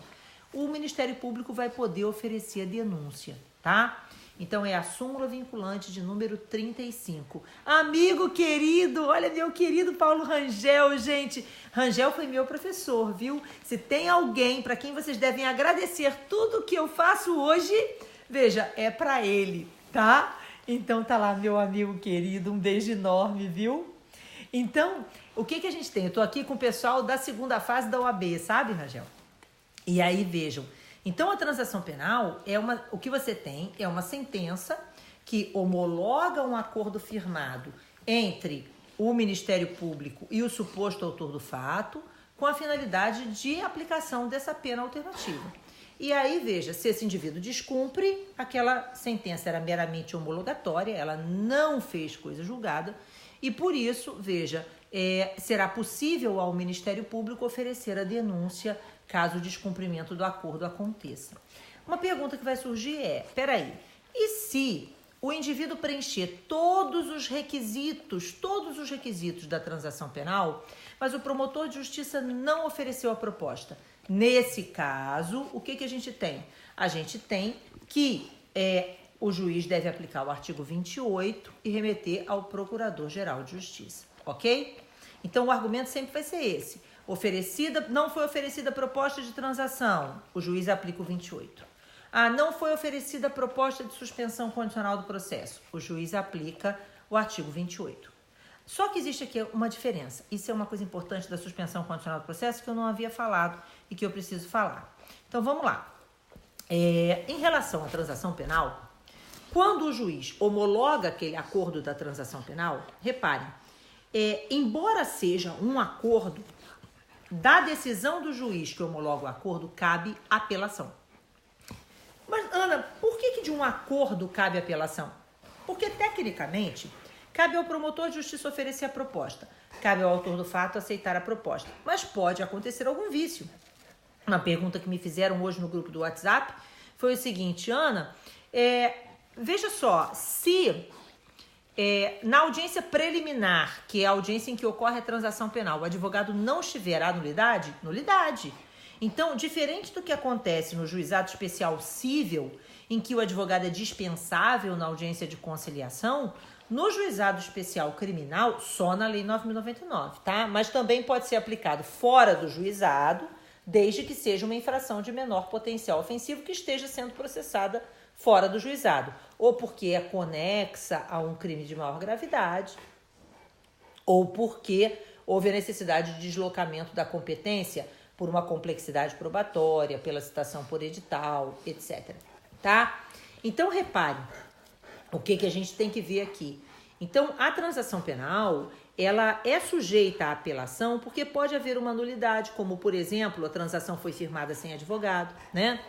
o Ministério Público vai poder oferecer a denúncia, tá? Então, é a súmula vinculante de número 35. Amigo querido, olha meu querido Paulo Rangel, gente. Rangel foi meu professor, viu? Se tem alguém para quem vocês devem agradecer tudo que eu faço hoje, veja, é para ele, tá? Então, tá lá, meu amigo querido, um beijo enorme, viu? Então, o que a gente tem? Eu tô aqui com o pessoal da segunda fase da OAB, sabe, Rangel? E aí, vejam. Então, a transação penal, o que você tem é uma sentença que homologa um acordo firmado entre o Ministério Público e o suposto autor do fato, com a finalidade de aplicação dessa pena alternativa. E aí, veja, se esse indivíduo descumpre, aquela sentença era meramente homologatória, ela não fez coisa julgada, e por isso, veja, será possível ao Ministério Público oferecer a denúncia caso o descumprimento do acordo aconteça. Uma pergunta que vai surgir é, peraí, e se o indivíduo preencher todos os requisitos da transação penal, mas o promotor de justiça não ofereceu a proposta? Nesse caso, o que a gente tem? A gente tem que o juiz deve aplicar o artigo 28 e remeter ao Procurador-Geral de Justiça, ok? Então, o argumento sempre vai ser esse. Não foi oferecida a proposta de transação, o juiz aplica o 28. Não foi oferecida a proposta de suspensão condicional do processo, o juiz aplica o artigo 28. Só que existe aqui uma diferença. Isso é uma coisa importante da suspensão condicional do processo que eu não havia falado e que eu preciso falar. Então, vamos lá. Em relação à transação penal, quando o juiz homologa aquele acordo da transação penal, reparem, embora seja um acordo, da decisão do juiz que homologa o acordo, cabe apelação. Mas, Ana, por que de um acordo cabe apelação? Porque, tecnicamente, cabe ao promotor de justiça oferecer a proposta, cabe ao autor do fato aceitar a proposta, mas pode acontecer algum vício. Uma pergunta que me fizeram hoje no grupo do WhatsApp foi o seguinte, Ana, veja só, se na audiência preliminar, que é a audiência em que ocorre a transação penal, o advogado não estiver à nulidade? Nulidade. Então, diferente do que acontece no juizado especial cível, em que o advogado é dispensável na audiência de conciliação, no juizado especial criminal, só na Lei 9.099, tá? Mas também pode ser aplicado fora do juizado, desde que seja uma infração de menor potencial ofensivo que esteja sendo processada fora do juizado, ou porque é conexa a um crime de maior gravidade, ou porque houve a necessidade de deslocamento da competência por uma complexidade probatória, pela citação por edital, etc. Tá? Então, repare o que a gente tem que ver aqui. Então, a transação penal, ela é sujeita à apelação porque pode haver uma nulidade, como, por exemplo, a transação foi firmada sem advogado, né?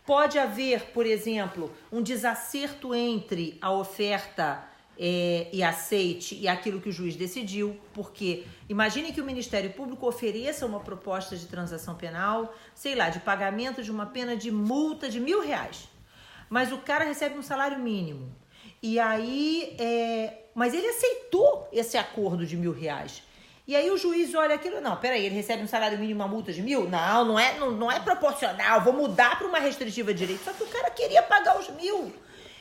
Pode haver, por exemplo, um desacerto entre a oferta e aceite e aquilo que o juiz decidiu, porque imagine que o Ministério Público ofereça uma proposta de transação penal, sei lá, de pagamento de uma pena de multa de R$1.000, mas o cara recebe um salário mínimo. E aí, mas ele aceitou esse acordo de R$1.000. E aí o juiz olha aquilo, não, peraí, ele recebe um salário mínimo, uma multa de 1.000? Não é proporcional, vou mudar para uma restritiva de direito. Só que o cara queria pagar os 1.000.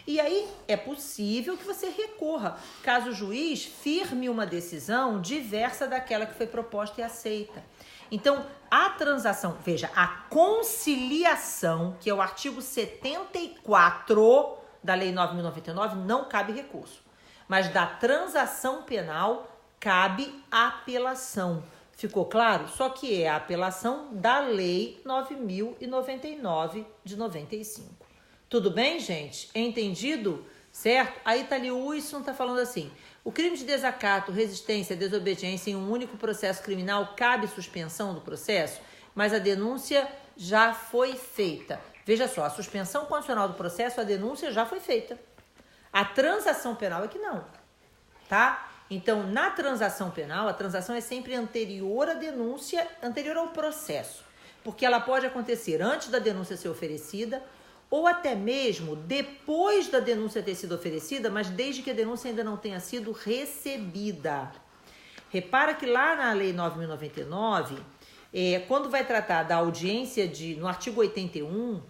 E aí é possível que você recorra, caso o juiz firme uma decisão diversa daquela que foi proposta e aceita. Então, a transação, veja, a conciliação, que é o artigo 74 da Lei 9.099, não cabe recurso. Mas da transação penal cabe apelação. Ficou claro? Só que é a apelação da Lei 9.099 de 95. Tudo bem, gente? Entendido? Certo? Aí Thalio Wilson está falando assim, o crime de desacato, resistência, desobediência em um único processo criminal cabe suspensão do processo, mas a denúncia já foi feita. Veja só, a suspensão condicional do processo, a denúncia já foi feita. A transação penal é que não, tá? Então, na transação penal, a transação é sempre anterior à denúncia, anterior ao processo, porque ela pode acontecer antes da denúncia ser oferecida ou até mesmo depois da denúncia ter sido oferecida, mas desde que a denúncia ainda não tenha sido recebida. Repara que lá na Lei 9.099, quando vai tratar da audiência, no artigo 81,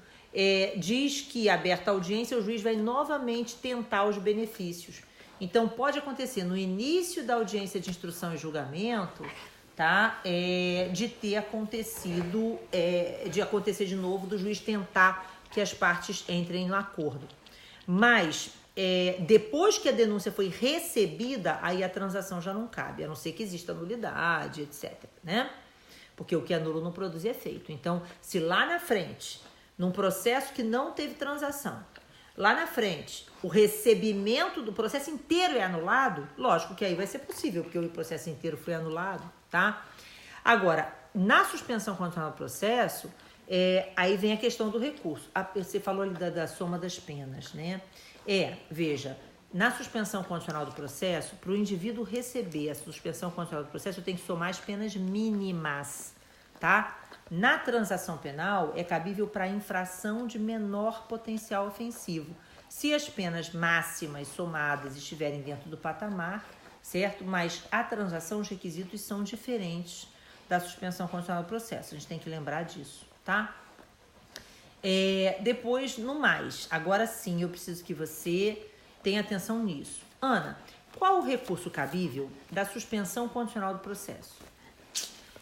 diz que, aberta a audiência, o juiz vai novamente tentar os benefícios. Então, pode acontecer no início da audiência de instrução e julgamento, tá? De ter acontecido, de acontecer de novo, do juiz tentar que as partes entrem no acordo. Mas, depois que a denúncia foi recebida, aí a transação já não cabe, a não ser que exista nulidade, etc., né? Porque o que anula não produz efeito. Então, se lá na frente, num processo que não teve transação, lá na frente, o recebimento do processo inteiro é anulado, lógico que aí vai ser possível, porque o processo inteiro foi anulado, tá? Agora, na suspensão condicional do processo, aí vem a questão do recurso. Você falou ali da soma das penas, né? Veja, na suspensão condicional do processo, para o indivíduo receber a suspensão condicional do processo, eu tenho que somar as penas mínimas, tá? Na transação penal, é cabível para infração de menor potencial ofensivo, se as penas máximas somadas estiverem dentro do patamar, certo? Mas a transação, os requisitos são diferentes da suspensão condicional do processo. A gente tem que lembrar disso, tá? Depois, no mais, agora sim, eu preciso que você tenha atenção nisso. Ana, qual o recurso cabível da suspensão condicional do processo?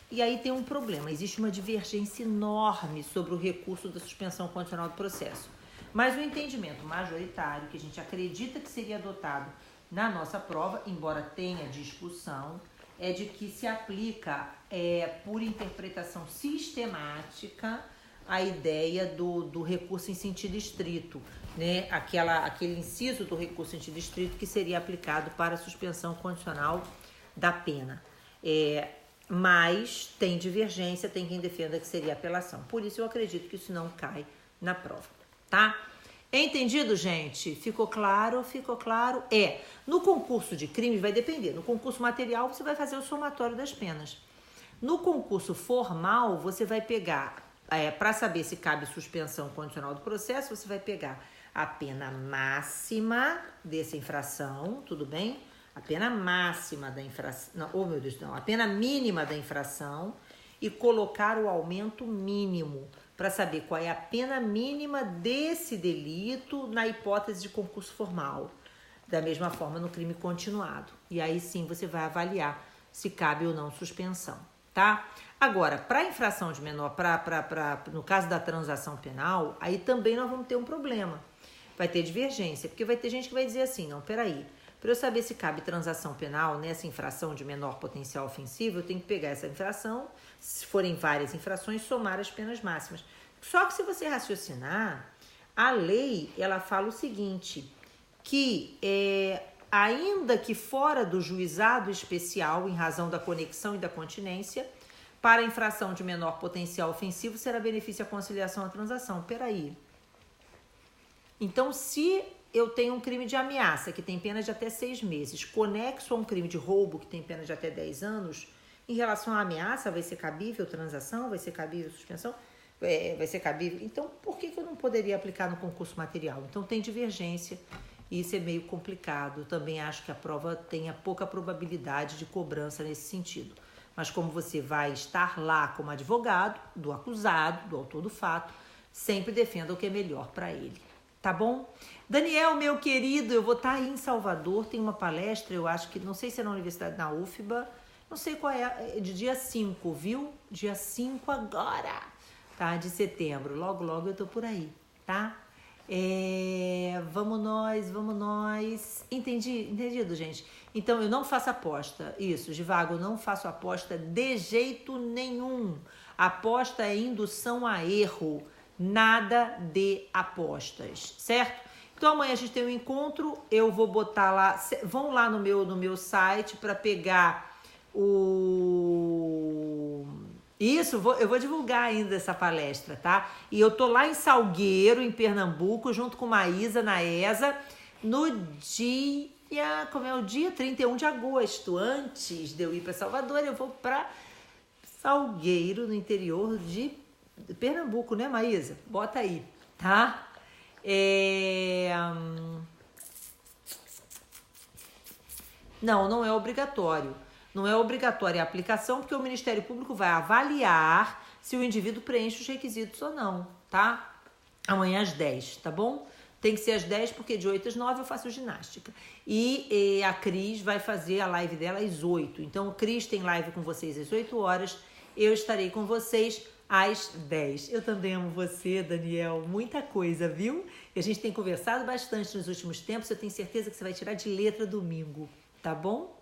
E aí tem um problema, existe uma divergência enorme sobre o recurso da suspensão condicional do processo. Mas o entendimento majoritário, que a gente acredita que seria adotado na nossa prova, embora tenha discussão, é de que se aplica por interpretação sistemática a ideia do recurso em sentido estrito, né? Aquele inciso do recurso em sentido estrito que seria aplicado para a suspensão condicional da pena. Mas tem divergência, tem quem defenda que seria apelação. Por isso eu acredito que isso não cai na prova, tá? Entendido, gente? Ficou claro? Ficou claro? No concurso de crimes vai depender. No concurso material você vai fazer o somatório das penas. No concurso formal você vai pegar, para saber se cabe suspensão condicional do processo, você vai pegar a pena máxima dessa infração, tudo bem? A pena máxima da infração, a pena mínima da infração e colocar o aumento mínimo para saber qual é a pena mínima desse delito na hipótese de concurso formal. Da mesma forma no crime continuado. E aí sim você vai avaliar se cabe ou não suspensão, tá? Agora, para infração de menor, no caso da transação penal, aí também nós vamos ter um problema. Vai ter divergência, porque vai ter gente que vai dizer assim, não, peraí, para eu saber se cabe transação penal nessa infração de menor potencial ofensivo, eu tenho que pegar essa infração, se forem várias infrações, somar as penas máximas. Só que se você raciocinar, a lei, ela fala o seguinte, que ainda que fora do juizado especial, em razão da conexão e da continência, para a infração de menor potencial ofensivo, será benefício a conciliação à transação. Peraí. Então, se eu tenho um crime de ameaça, que tem pena de até 6 meses, conexo a um crime de roubo, que tem pena de até 10 anos, em relação à ameaça, vai ser cabível transação? Vai ser cabível suspensão? Vai ser cabível? Então, por que eu não poderia aplicar no concurso material? Então, tem divergência e isso é meio complicado. Eu também acho que a prova tenha pouca probabilidade de cobrança nesse sentido. Mas como você vai estar lá como advogado do acusado, do autor do fato, sempre defenda o que é melhor para ele. Tá bom? Daniel, meu querido, eu vou estar aí em Salvador, tem uma palestra, eu acho que, não sei se é na Universidade, na UFBA, não sei qual é de dia 5, viu? Dia 5 agora, tá? De setembro, logo, logo eu tô por aí, tá? Vamos nós. Entendido, gente? Então, eu não faço aposta, isso, Divago, eu não faço aposta de jeito nenhum. Aposta é indução a erro. Nada de apostas, certo? Então amanhã a gente tem um encontro, eu vou botar lá, vão lá no meu site para pegar eu vou divulgar ainda essa palestra, tá? E eu tô lá em Salgueiro, em Pernambuco, junto com Maísa na ESA, no dia, como é o dia? 31 de agosto, antes de eu ir para Salvador, eu vou para Salgueiro, no interior de Pernambuco, né, Maísa? Bota aí, tá? Não é obrigatório. Não é obrigatória a aplicação, porque o Ministério Público vai avaliar se o indivíduo preenche os requisitos ou não, tá? Amanhã às 10, tá bom? Tem que ser às 10, porque de 8 às 9 eu faço ginástica. E a Cris vai fazer a live dela às 8. Então, a Cris tem live com vocês às 8 horas. Eu estarei com vocês às 10. Eu também amo você, Daniel. Muita coisa, viu? E a gente tem conversado bastante nos últimos tempos. Eu tenho certeza que você vai tirar de letra domingo, tá bom?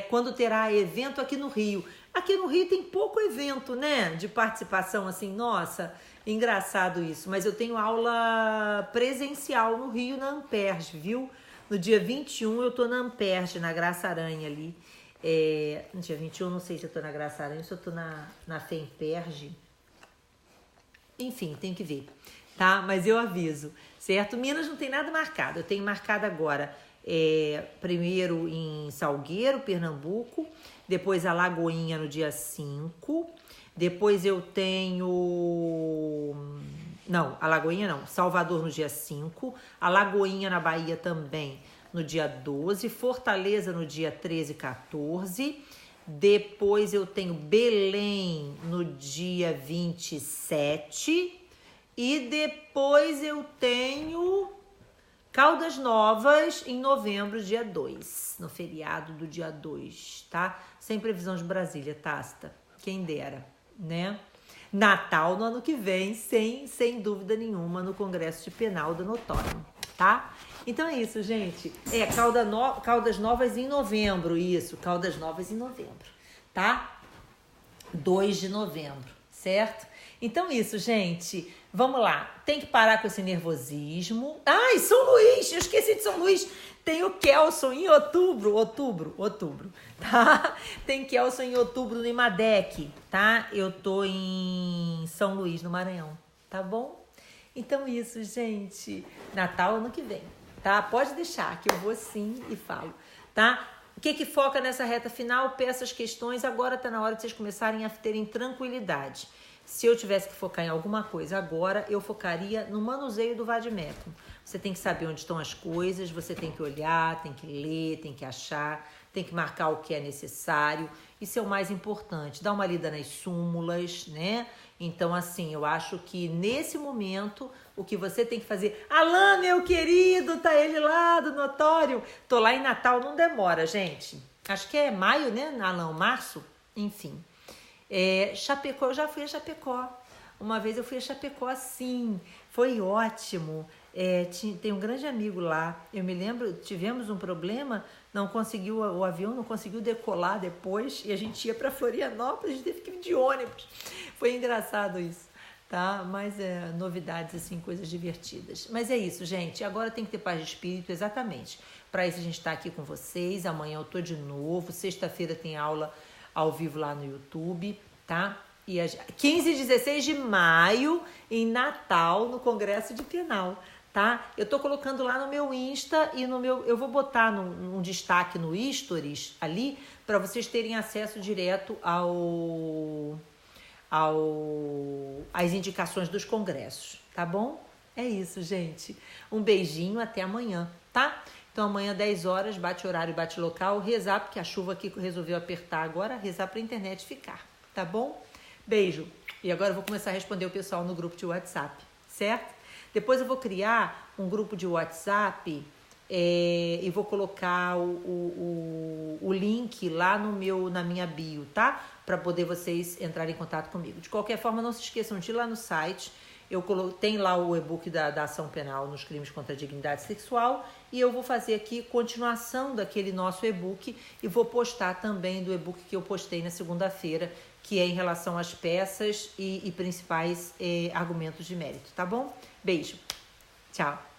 Quando terá evento aqui no Rio. Aqui no Rio tem pouco evento, né? De participação, assim, nossa, engraçado isso. Mas eu tenho aula presencial no Rio, na Amperge, viu? No dia 21 eu tô na Amperge, na Graça Aranha ali. No dia 21, não sei se eu tô na Graça Aranha, se eu tô na Femperge. Enfim, tem que ver, tá? Mas eu aviso, certo? Minas não tem nada marcado. Eu tenho marcado agora, primeiro em Salgueiro, Pernambuco, depois a Lagoinha no dia 5, Depois eu tenho... Não, Alagoinha não. Salvador no dia 5. Alagoinha na Bahia também no dia 12. Fortaleza no dia 13 e 14. Depois eu tenho Belém no dia 27. E depois eu tenho Caldas Novas em novembro, dia 2. No feriado do dia 2, tá? Sem previsão de Brasília, Tasta. Quem dera, né? Natal no ano que vem, sem dúvida nenhuma, no Congresso de Penalda no Autódromo, tá? Então é isso, gente. Caldas Novas em novembro, isso. Caldas Novas em novembro, tá? 2 de novembro, certo? Então isso, gente. Vamos lá. Tem que parar com esse nervosismo. Ai, São Luís! Eu esqueci de São Luís. Tem o Kelson em outubro, tá? Tem Kelson em outubro no Imadec, tá? Eu tô em São Luís, no Maranhão, tá bom? Então isso, gente. Natal ano que vem, tá? Pode deixar que eu vou sim e falo, tá? O que foca nessa reta final? Peça as questões. Agora tá na hora de vocês começarem a terem tranquilidade. Se eu tivesse que focar em alguma coisa agora, eu focaria no manuseio do vadimécum. Você tem que saber onde estão as coisas, você tem que olhar, tem que ler, tem que achar, tem que marcar o que é necessário. Isso é o mais importante. Dá uma lida nas súmulas, né? Então, assim, eu acho que nesse momento, o que você tem que fazer... Alain, meu querido, tá ele lá do notório. Tô lá em Natal, não demora, gente. Acho que é maio, né, Alain? Março? Enfim. Chapecó, eu já fui a Chapecó. Uma vez eu fui a Chapecó, assim, foi ótimo. Tem um grande amigo lá. Eu me lembro, tivemos um problema, o avião não conseguiu decolar depois e a gente ia para Florianópolis, a gente teve que ir de ônibus. Foi engraçado isso, tá? Mas novidades, assim, coisas divertidas. Mas é isso, gente. Agora tem que ter paz de espírito, exatamente. Para isso a gente está aqui com vocês. Amanhã eu tô de novo. Sexta-feira tem aula ao vivo lá no YouTube, tá? E 15 e 16 de maio, em Natal, no Congresso de Penal, tá? Eu tô colocando lá no meu Insta e no meu... Eu vou botar um destaque no Stories ali, para vocês terem acesso direto às indicações dos congressos, tá bom? É isso, gente. Um beijinho, até amanhã, tá? Então amanhã 10 horas, bate horário, bate local, rezar, porque a chuva aqui resolveu apertar agora, rezar pra internet ficar, tá bom? Beijo. E agora eu vou começar a responder o pessoal no grupo de WhatsApp, certo? Depois eu vou criar um grupo de WhatsApp e vou colocar o link lá na minha bio, tá? Para poder vocês entrarem em contato comigo. De qualquer forma, não se esqueçam de ir lá no site. Tem lá o e-book da ação penal nos crimes contra a dignidade sexual e eu vou fazer aqui continuação daquele nosso e-book e vou postar também do e-book que eu postei na segunda-feira, que é em relação às peças e principais argumentos de mérito, tá bom? Beijo. Tchau.